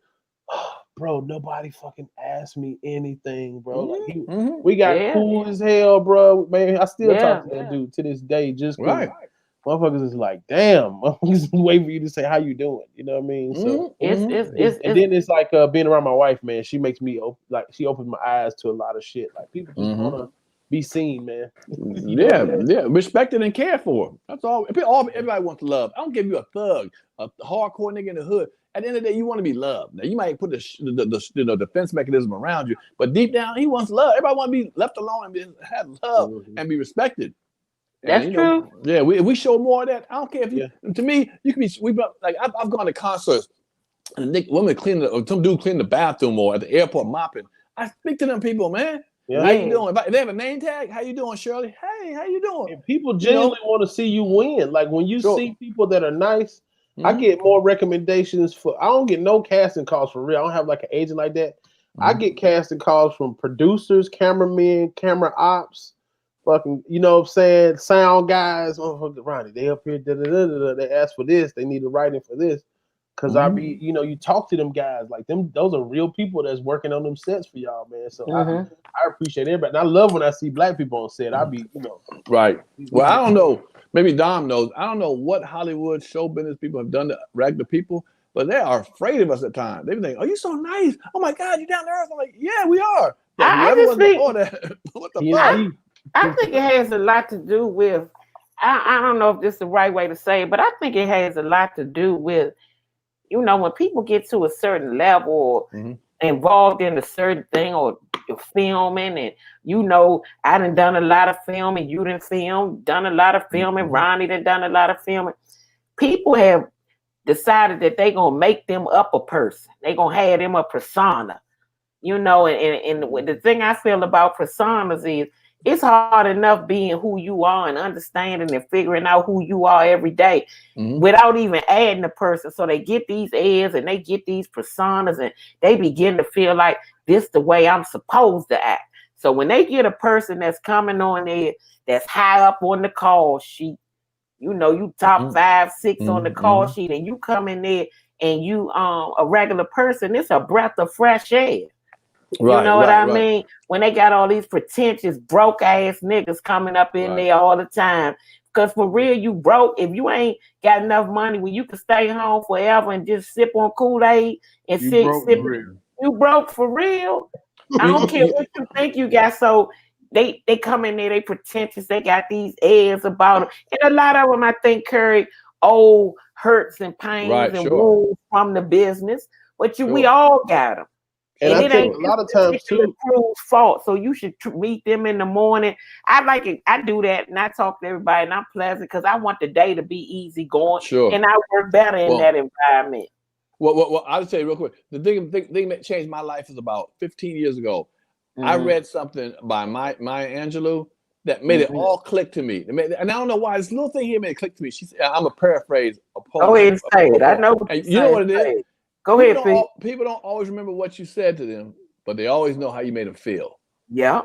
bro. Nobody fucking asked me anything, bro. Like we got cool as hell, bro. Man, I still talk to that dude to this day. Just motherfuckers is like, damn, motherfuckers wait for you to say how you doing. You know what I mean? So and then it's like being around my wife, man. She makes me like she opens my eyes to a lot of shit. Like people just wanna be seen, man. Respected and cared for. That's all. Everybody wants love. I don't give you a thug, a hardcore nigga in the hood. At the end of the day, you want to be loved. Now you might put the defense mechanism around you, but deep down, he wants love. Everybody want to be left alone and have love and be respected. That's true. Yeah, if we show more of that, I don't care if you. To me, you can be. Like I've gone to concerts, and women cleaning, or some dude cleaning the bathroom, or at the airport mopping. I speak to them people, man. Yeah. How you doing? If they have a name tag, how you doing, Shirley? Hey, how you doing? And people genuinely want to see you win. Like when you see people that are nice, I get more recommendations for. I don't get no casting calls for real. I don't have like an agent like that. I get casting calls from producers, cameramen, camera ops, fucking, you know what I'm saying, sound guys. Oh, Ronnie, they up here. They ask for this. They need a writing for this. Cause I be, you talk to them guys like them. Those are real people that's working on them sets for y'all, man. So I appreciate everybody. And I love when I see black people on set. I be, right. Well, I don't know. Maybe Dom knows. I don't know what Hollywood show business people have done to regular people, but they are afraid of us at times. They be like, "Oh, you so nice. Oh my God, you down to earth." I'm like, "Yeah, we are." I just think, what the fuck? I think it has a lot to do with. I don't know if this is the right way to say it, but I think it has a lot to do with. When people get to a certain level or involved in a certain thing or you're filming and I done a lot of filming, you done done a lot of filming, Ronnie done a lot of filming. People have decided that they're going to make them up a person. They're going to have them a persona, and the thing I feel about personas is it's hard enough being who you are and understanding and figuring out who you are every day without even adding a person. So they get these airs and they get these personas and they begin to feel like this the way I'm supposed to act. So when they get a person that's coming on there, that's high up on the call sheet, you top 5, 6 on the call sheet, and you come in there and you a regular person, it's a breath of fresh air. Right, you know what I mean? When they got all these pretentious, broke ass niggas coming up in there all the time. Because for real, you broke. If you ain't got enough money where you can stay home forever and just sip on Kool-Aid and sip, you broke for real. I don't care what you think you got. So they come in there, they pretentious, they got these airs about them. And a lot of them, I think, carry old hurts and pains and wounds from the business. But we all got them. And I think a lot of times too, crew's fault. So you should meet them in the morning. I like it. I do that, and I talk to everybody, and I'm pleasant because I want the day to be easy going, and I work better in that environment. Well, I'll tell you real quick. The thing that changed my life is about 15 years ago. I read something by Maya Angelou that made it all click to me. And I don't know why this little thing here made it click to me. She said, "I'm a paraphrase a poem." Go ahead and say it. I know. You know what it is. Go ahead, people don't always remember what you said to them, but they always know how you made them feel. Yeah.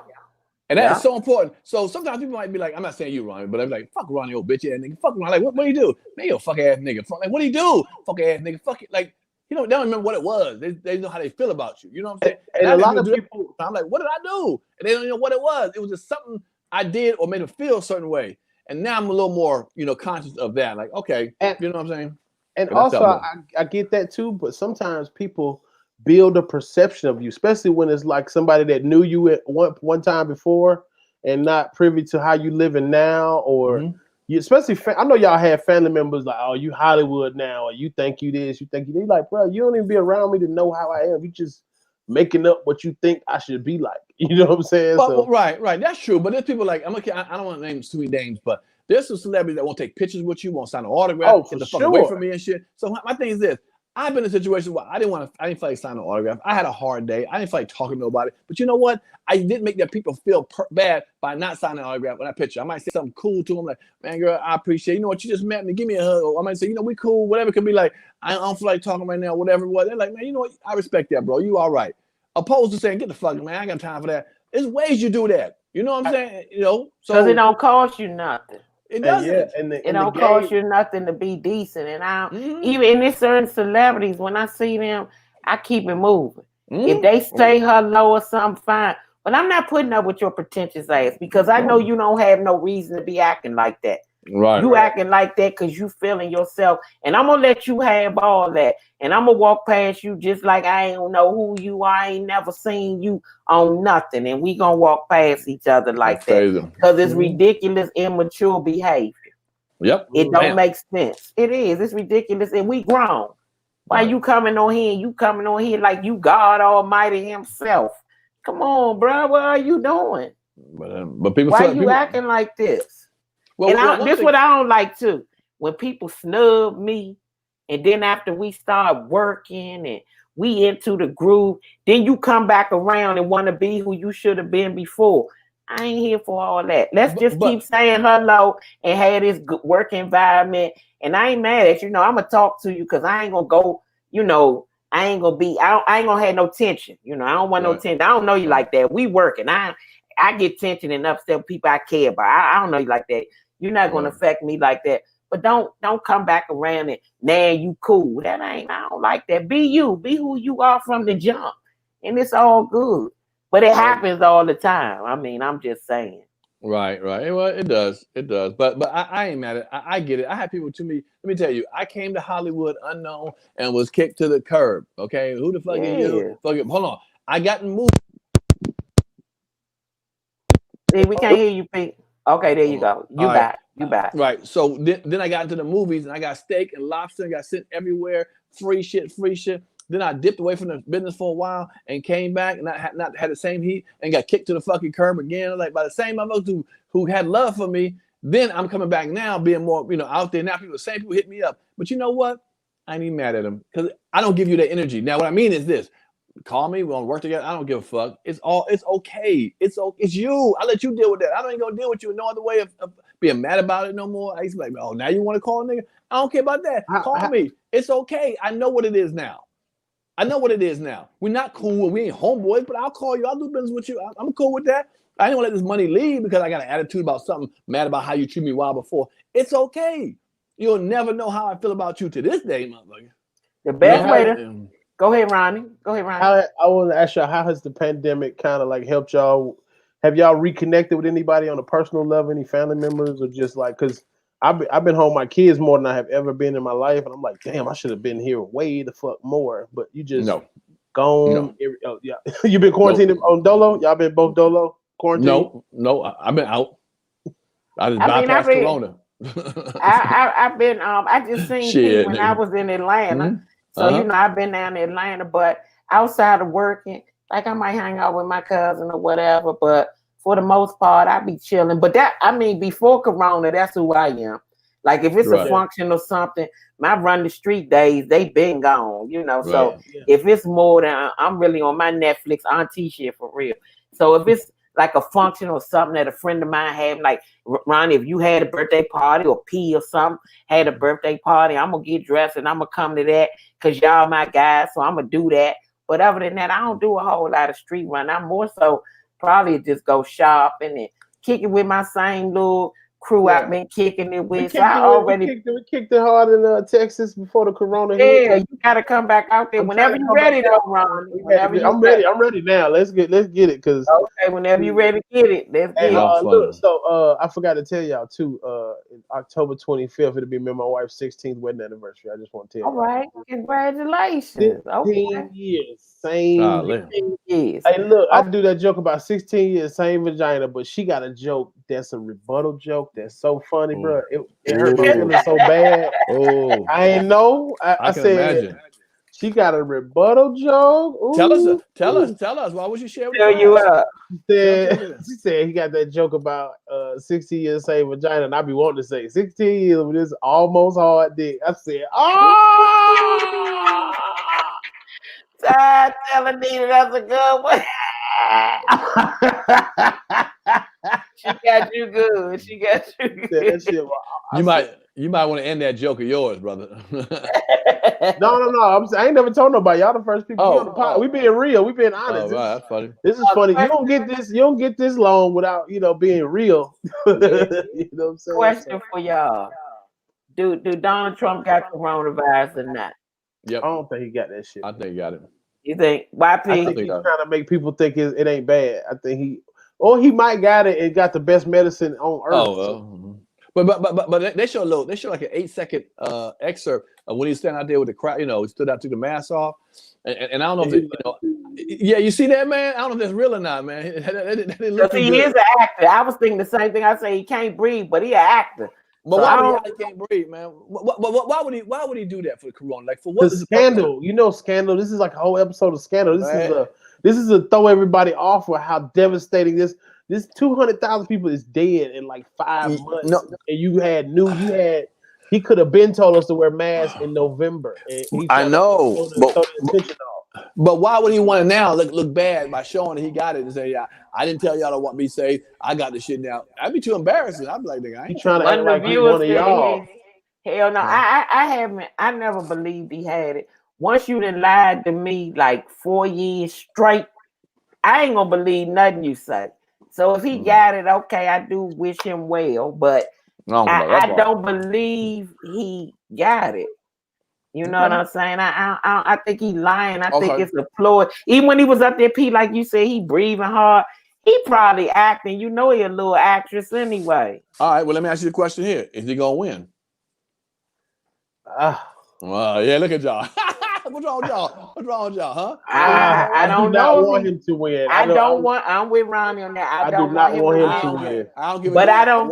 And that's so important. So sometimes people might be like, I'm not saying you, Ronnie, but I'm like, fuck Ronnie, old bitch ass nigga. Fuck Ronnie. Like, what do you do? Man, you a fuck ass nigga. Like, what do you do? Fuck ass nigga. Fuck it. Like, they don't remember what it was. They know how they feel about you. You know what I'm saying? And a lot of people, I'm like, what did I do? And they don't know what it was. It was just something I did or made them feel a certain way. And now I'm a little more, conscious of that. Like, okay, you know what I'm saying? And also, I get that too, but sometimes people build a perception of you, especially when it's like somebody that knew you at one time before and not privy to how you living now, or you, especially I know y'all have family members like, oh, you Hollywood now, or you think you this, you think you like, bro, you don't even be around me to know how I am. You just making up what you think I should be like. You know what I'm saying? Well, right, that's true. But there's people like I don't want to name too many names, but there's some celebrities that won't take pictures with you, won't sign an autograph, get the fuck away from me and shit. So my thing is this: I've been in a situation where I didn't feel like signing an autograph. I had a hard day. I didn't feel like talking to nobody. But you know what? I didn't make that people feel bad by not signing an autograph when I picture. I might say something cool to them, like, "Man, girl, I appreciate. You know what? You just met me. Give me a hug." Or I might say, "You know, we cool. Whatever it could be like. I don't feel like talking right now. Whatever it was." They're like, "Man, you know what? I respect that, bro. You all right." Opposed to saying, "Get the fuck, man. I ain't got time for that." There's ways you do that. You know what I'm saying? You know, so because it don't cost you nothing. It doesn't. It don't cost you nothing to be decent. And I even in this certain celebrities, when I see them, I keep it moving. If they say hello or something, fine. But I'm not putting up with your pretentious ass because I know you don't have no reason to be acting like that. Right. You acting like that because you feeling yourself. And I'm gonna let you have all that. And I'm gonna walk past you just like I ain't know who you are. I ain't never seen you on nothing. And we gonna walk past each other like that. Because it's ridiculous, immature behavior. Yep. It don't make sense. It is. It's ridiculous. And we grown. Why you coming on here and you coming on here like you God Almighty himself? Come on, bro. What are you doing? But people, why you acting like this? Well, and this is what I don't like too. When people snub me, and then after we start working and we into the groove, then you come back around and want to be who you should have been before. I ain't here for all that. Let's just keep saying hello and have this good work environment. And I ain't mad at you. I'm gonna talk to you because I ain't gonna go. I ain't gonna have no tension. I don't want no tension. I don't know you like that. We working. I get tension and upset people I care about. I don't know you like that. You're not gonna affect me like that. But don't come back around and now you cool. I don't like that. Be you. Be who you are from the jump. And it's all good. But it happens all the time. I mean, I'm just saying. Right. Well, it does. But I ain't mad at it. I get it. I had people to me. Let me tell you, I came to Hollywood unknown and was kicked to the curb. Okay. Who the fuck are you? Hold on. I got moved. See, we can't hear you, Pete. Okay, there you go. You back. Right. So then I got into the movies and I got steak and lobster and got sent everywhere. Free shit. Then I dipped away from the business for a while and came back and not had the same heat and got kicked to the fucking curb again. Like by the same motherfuckers who had love for me. Then I'm coming back now, being more out there now. The same people hit me up. But you know what? I ain't even mad at them because I don't give you that energy. Now what I mean is this: call me, we're gonna work together. I don't give a fuck. It's okay. It's you. I let you deal with that. I don't even gonna deal with you in no other way of being mad about it no more. I used to be like, oh, now you want to call a nigga? I don't care about that. Call me. It's okay. I know what it is now. We're not cool. We ain't homeboys, but I'll call you. I'll do business with you. I'm cool with that. I didn't want to let this money leave because I got an attitude about something, mad about how you treat me a while before. It's okay. You'll never know how I feel about you to this day, motherfucker. The best way to go ahead, Ronnie. I want to ask y'all, how has the pandemic kind of like helped y'all? Have y'all reconnected with anybody on a personal level, any family members, or just like, because I've been home with my kids more than I have ever been in my life, and I'm like, damn, I should have been here way the fuck more. But you just gone. No. You been quarantined on Dolo? Y'all been both Dolo quarantined? No, I've been out. I just bypassed Corona. I've been. I just seen Pete when I was in Atlanta. So I've been down in Atlanta, but outside of working, like I might hang out with my cousin or whatever. But for the most part, I be chilling. But before Corona, that's who I am. Like if it's a function or something, my run the street days, they been gone. So if it's more than I'm really on my Netflix auntie shit for real. So if it's like a function or something that a friend of mine had, like Ronnie, if you had a birthday party or P or something had a birthday party, I'm gonna get dressed and I'm gonna come to that because y'all my guys, so I'm gonna do that. But other than that, I don't do a whole lot of street run. I'm more so probably just go shopping and kick it with my same little crew I've been kicking it with. We kicked it hard in Texas before the corona hit. Yeah, you gotta come back out there whenever you're ready, though, Ronnie. I'm ready. I'm ready now. Let's get it. Cause whenever you're ready to get it, let's get it. Look, so I forgot to tell y'all too. In October 25th, it'll be me and my wife's 16th wedding anniversary. I just want to tell you. All right, congratulations. 16 years, same. 16 years. Hey, look, I do that joke about 16 years, same vagina, but she got a joke that's a rebuttal joke that's so funny, bro. It hurt my feelings so bad. Oh, I ain't know. I said, imagine. She got a rebuttal joke. Ooh. Tell us. Why would you share with you up? She said he got that joke about 16 years same vagina, and I be wanting to say 16 years with this almost hard dick. I said, Tell Anita that's a good one. She got you good. That shit, you might want to end that joke of yours, brother. No. I ain't never told nobody. Y'all the first people on the pod. We being real. We being honest. Right, that's funny. This is funny. You don't get this long without being real. You know what I'm saying? Question for y'all: Do Donald Trump got coronavirus or not? Yep. I don't think he got that shit. I think he got it. You think? YP? I think he's trying to make people think it ain't bad. I think he might got it and got the best medicine on earth. Oh well. But they show like an 8-second excerpt of when he was standing out there with the crowd. He stood out, took the mask off, and I don't know if you see that, man. I don't know if that's real or not, man. He is an actor. I was thinking the same thing. I say he can't breathe, but he an actor. But why he can't breathe, man? Why would he do that for the corona? Like for what? The Scandal, Scandal. This is like a whole episode of Scandal. This is a throw everybody off for how devastating this. This 200,000 people is dead in like 5 months. No. And he could have been told us to wear masks in November. I know. But why would he want to now look bad by showing that he got it and say, I didn't tell y'all to want me safe. I got the shit now. I'd be too embarrassing. I'd be like, nigga, I ain't trying to act like he's one of y'all. Hell no. I never believed he had it. Once you done lied to me like 4 years straight, I ain't gonna believe nothing you say. So if he got it, okay, I do wish him well, but I don't believe he got it. You know what I'm saying? I think he lying. I think it's a ploy. Even when he was up there, P, like you said, he breathing hard. He probably acting. He a little actress anyway. All right, well, let me ask you the question here. Is he gonna win? Well, yeah, look at y'all. What's wrong with y'all? Huh? I don't know. I want him to win. I'm with Ronnie on that. I do not want him to win. I don't give a damn.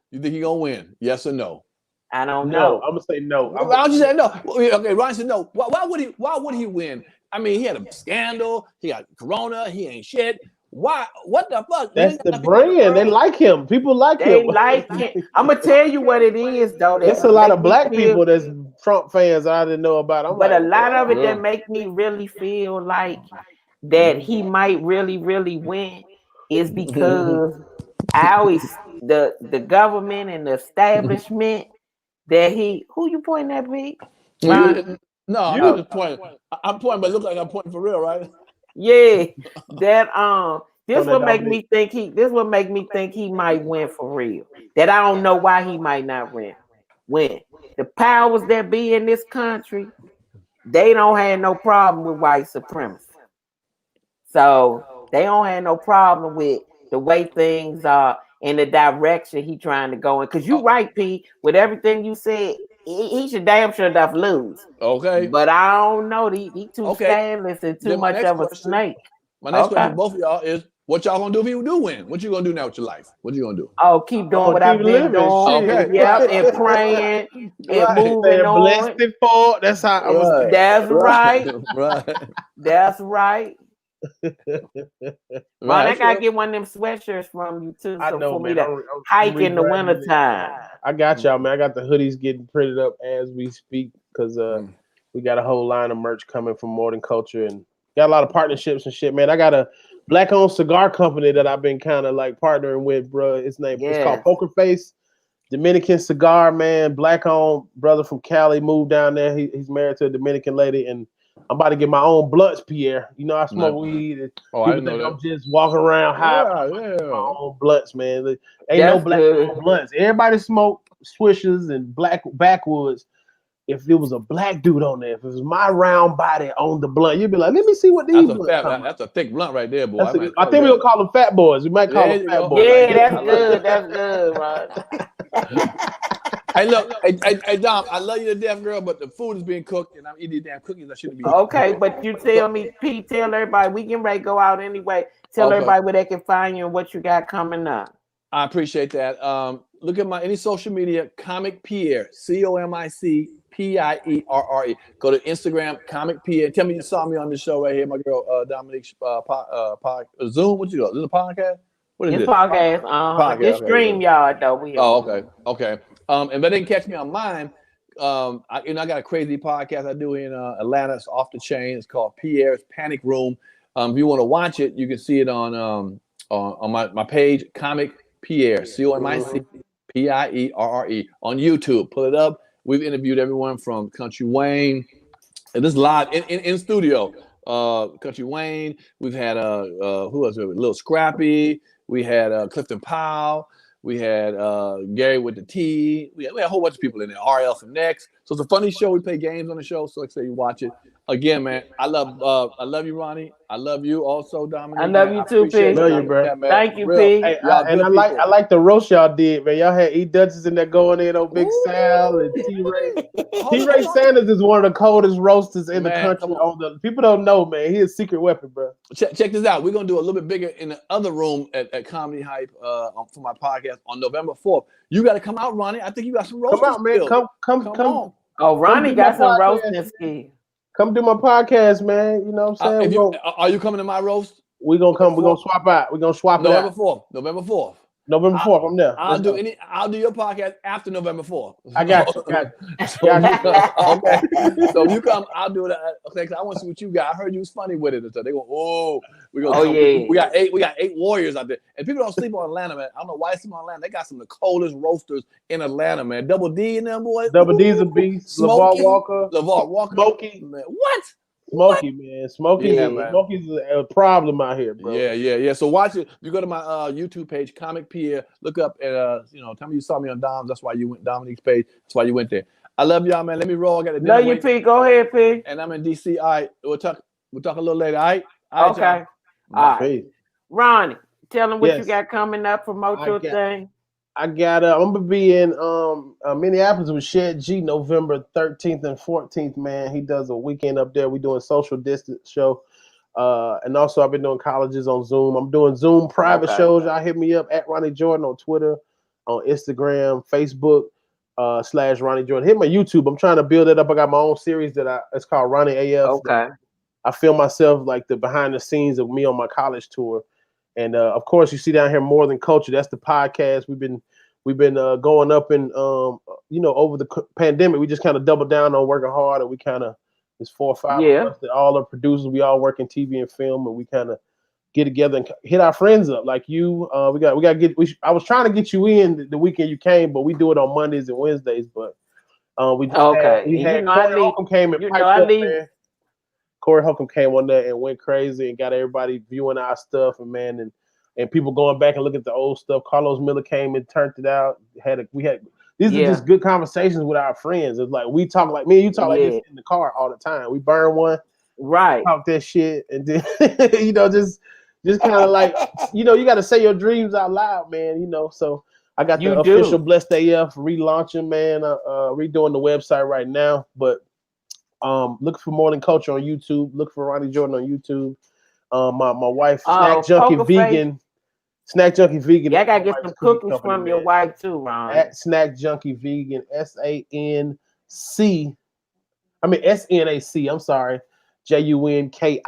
You think he gonna win? Yes or no? I don't know. I'm gonna say no. I'll just say no. Okay, Ronnie said no. Why would he win? I mean, he had a scandal. He got corona. He ain't shit. Why? What the fuck? That's the brand. They like him. People like him. They like him. I'm gonna tell you what it is, though. There's a lot of black people that's Trump fans I didn't know about. A lot of it that make me really feel like that he might really, really win is because the government and the establishment that who you pointing at, me? No, I'm just pointing. I'm pointing, but it looks like I'm pointing for real, right? Yeah, that this would make me think he might win for real. That I don't know why he might not win. The powers that be in this country, they don't have no problem with white supremacy. So they don't have no problem with the way things are in the direction he trying to go in. Because you right, P, with everything you said, he should damn sure enough lose. Okay. But I don't know. He too stainless and too much of a snake. My next question to both of y'all is, what y'all gonna do if you do win? What you gonna do now with your life? What you gonna do? Oh, keep doing what I've been doing. Okay. Yeah, and praying and moving on. Blessed for. That's how I was. That's right. Right. That's right. Ron, I gotta get one of them sweatshirts from you too. I know, for man. me to hike in the wintertime. I got y'all, man. I got the hoodies getting printed up as we speak because we got a whole line of merch coming from More Than Culture and got a lot of partnerships and shit, man. I got a black-owned cigar company that I've been kind of like partnering with, bro. It's called Poker Face. Dominican cigar, man. Black-owned brother from Cali moved down there. He's married to a Dominican lady, and I'm about to get my own blunts, Pierre. You know I smoke weed. And I people didn't know think that. I'm just walking around high. Yeah. My own blunts, man. Ain't no black blunts. Everybody smoke swishers and black backwoods. If it was a black dude on there, if it was my round body on the blunt, you'd be like, let me see what these blunts come. That's a thick blunt right there, boy. I think we're gonna call them fat boys. We might call them fat boys. Yeah, that's good. That's good, right? Hey, look, hey, Dom, I love you to death, girl, but the food is being cooked, and I'm eating these damn cookies. I shouldn't be. Okay, but you tell me, Pete, tell everybody, we can ready to go out anyway. Tell everybody where they can find you and what you got coming up. I appreciate that. Look at any social media, Comic Pierre, COMICPIERRE. Go to Instagram, Comic Pierre. Tell me you saw me on the show right here, my girl Dominique. Zoom. What you got? Is this a podcast? What is this? Podcast. Podcast. This StreamYard though. Okay. And they can catch me on mine. I got a crazy podcast I do in Atlanta. It's off the chain. It's called Pierre's Panic Room. If you want to watch it, you can see it on my page, Comic Pierre, COMICPIERRE on YouTube. Pull it up. We've interviewed everyone from Country Wayne, and this is live in studio. Country Wayne. We've had who else? Little Scrappy. We had Clifton Powell. We had Gary with the T. We had a whole bunch of people in there. RL from Next. So it's a funny show. We play games on the show. So like I say, you watch it. Again, man, I love you, Ronnie. I love you also, Dominique. I love you too, P. Love you, bro. Yeah, thank you, P. Hey, and I like the roast y'all did, man. Y'all had E Duchess in there going in on Big Sal and T-Ray. T-Ray Sanders is one of the coldest roasters in the country. People don't know, man. He is a secret weapon, bro. Check this out. We're gonna do a little bit bigger in the other room at Comedy Hype for my podcast on November 4th. You got to come out, Ronnie. I think you got some roasting. Come out, man. Come on. Oh, Ronnie got some roasting skills. Come do my podcast, man. You know what I'm saying? Are you coming to my roast? We're gonna come. We're gonna swap out. We're gonna swap November it out. 4th. November 4th. November 4th. I'm there. I'll do your podcast after November 4th. I got you. Okay. So if you come, I'll do it. Okay, cause I want to see what you got. I heard you was funny with it. So they go, we got 8 warriors out there. And people don't sleep on Atlanta, man. I don't know why they sleep on Atlanta. They got some of the coldest roasters in Atlanta, man. Double D and them boys. Double D's a beast. LeVar Walker. Smokey. Man. What? Smokey, man. Smokey's a problem out here, bro. Yeah. So watch it. You go to my YouTube page, Comic Pierre. Look up and tell me you saw me on Dom's. That's why you went Dominique's page. That's why you went there. I love y'all, man. Let me roll. I got to love you, P. Go ahead, P. And I'm in DC. All right. We'll talk a little later. All right. Okay. All right. Ronnie, tell them what you got coming up. Promote your thing. I got. I'm gonna be in Minneapolis with Shed G November 13th and 14th. Man, he does a weekend up there. We doing social distance show, and also I've been doing colleges on Zoom. I'm doing Zoom private shows. Y'all hit me up at Ronnie Jordan on Twitter, on Instagram, Facebook / Ronnie Jordan. Hit my YouTube. I'm trying to build it up. I got my own series it's called Ronnie AF. Okay. I film myself like the behind the scenes of me on my college tour. And of course, you see down here More Than Culture. That's the podcast. We've been going up and over the pandemic, we just kind of doubled down on working hard, and we kind of it's 4 or 5 of us that all are producers. We all work in TV and film, and we kind of get together and hit our friends up like you. I was trying to get you in the weekend you came, but we do it on Mondays and Wednesdays. But we had Corey Holcomb came and piped up, man. Corey Holcomb came on there and went crazy and got everybody viewing our stuff and people going back and look at the old stuff. Carlos Miller came and turned it out. These are just good conversations with our friends. It's like me and you talk like this in the car all the time. We burn one, right? Talk that shit, and then just kind of like you got to say your dreams out loud, man. So I got the official Blessed AF relaunching, man. Redoing the website right now, but. Look for More Than Culture on YouTube. Look for Ronnie Jordan on YouTube. My wife, Snack Junkie Vegan. Snack Junkie Vegan. Yeah, I gotta get some cookies from your wife too, Ron. At Snack Junkie Vegan. SNAC. I'm sorry. JUNKI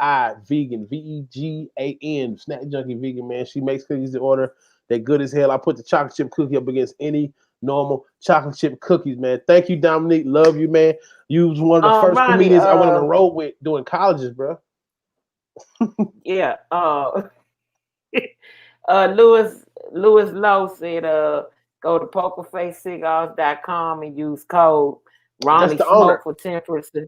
Vegan. VEGAN. Snack Junkie Vegan, man. She makes cookies to order. They're good as hell. I put the chocolate chip cookie up against any normal chocolate chip cookies, man. Thank you, Dominique. Love you, man. You was one of the first comedians I went on the road with doing colleges, bro. Yeah. Louis Lowe said, go to pokerfacecigars.com and use code Ronnie Smoke for 10%.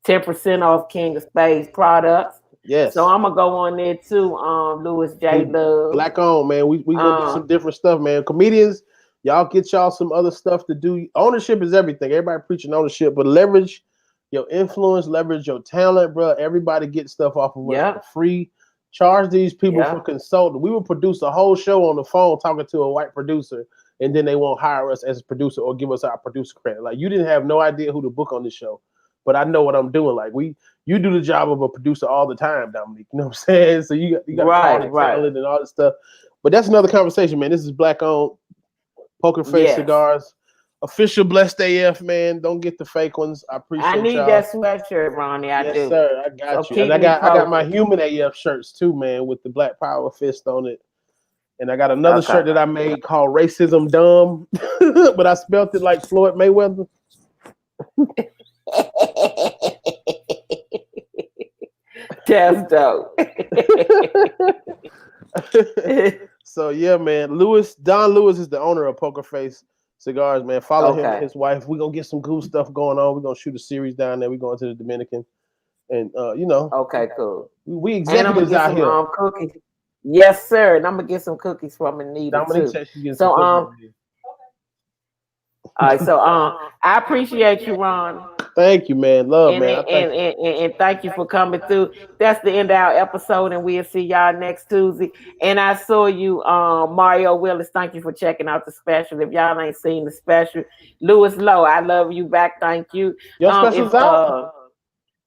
10% off King of Spades products. Yes. So I'm gonna go on there too. Louis J. Love. Black on, man. We gonna do some different stuff, man. Comedians, y'all get y'all some other stuff to do. Ownership is everything. Everybody preaching ownership, but leverage your influence, leverage your talent, bro. Everybody get stuff off of us for free. Charge these people for consulting. We will produce a whole show on the phone talking to a white producer, and then they won't hire us as a producer or give us our producer credit. Like, you didn't have no idea who to book on this show, but I know what I'm doing. Like, you do the job of a producer all the time, Dominique. You know what I'm saying? So you got talent and all this stuff. But that's another conversation, man. This is Black owned Poker Face Cigars. Official Blessed AF, man. Don't get the fake ones. I appreciate y'all. I need that sweatshirt, Ronnie. I do. Yes, sir. I got you. And I got my human AF shirts too, man, with the Black Power fist on it. And I got another shirt that I made called Racism Dumb, but I spelled it like Floyd Mayweather. That's dope. So yeah, man. Don Lewis is the owner of Poker Face Cigars, man. Follow him and his wife. We're gonna get some cool stuff going on. We're gonna shoot a series down there. We're going to the Dominican. And Okay, cool. We executives out here. Cookies. Yes, sir. And I'm gonna get some cookies from Anita too. So all right, so I appreciate you, Ron. Thank you, man. Love, man. And thank you for coming through. That's the end of our episode, and we'll see y'all next Tuesday. And I saw you, Mario Willis. Thank you for checking out the special. If y'all ain't seen the special, Louis Lowe, I love you back. Thank you. Your special's out?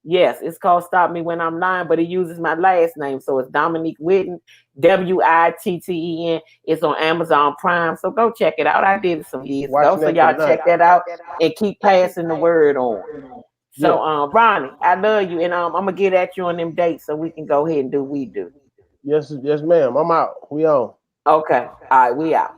Yes, it's called Stop Me When I'm Lying, but it uses my last name, so it's Dominique Whitten, WITTEN. It's on Amazon Prime, so go check it out. I did it some years ago, so y'all check that out and keep passing the word on. So, Ronnie, I love you, and I'm gonna get at you on them dates so we can go ahead and do what we do. Yes, ma'am. I'm out. We on. Okay, all right, we out.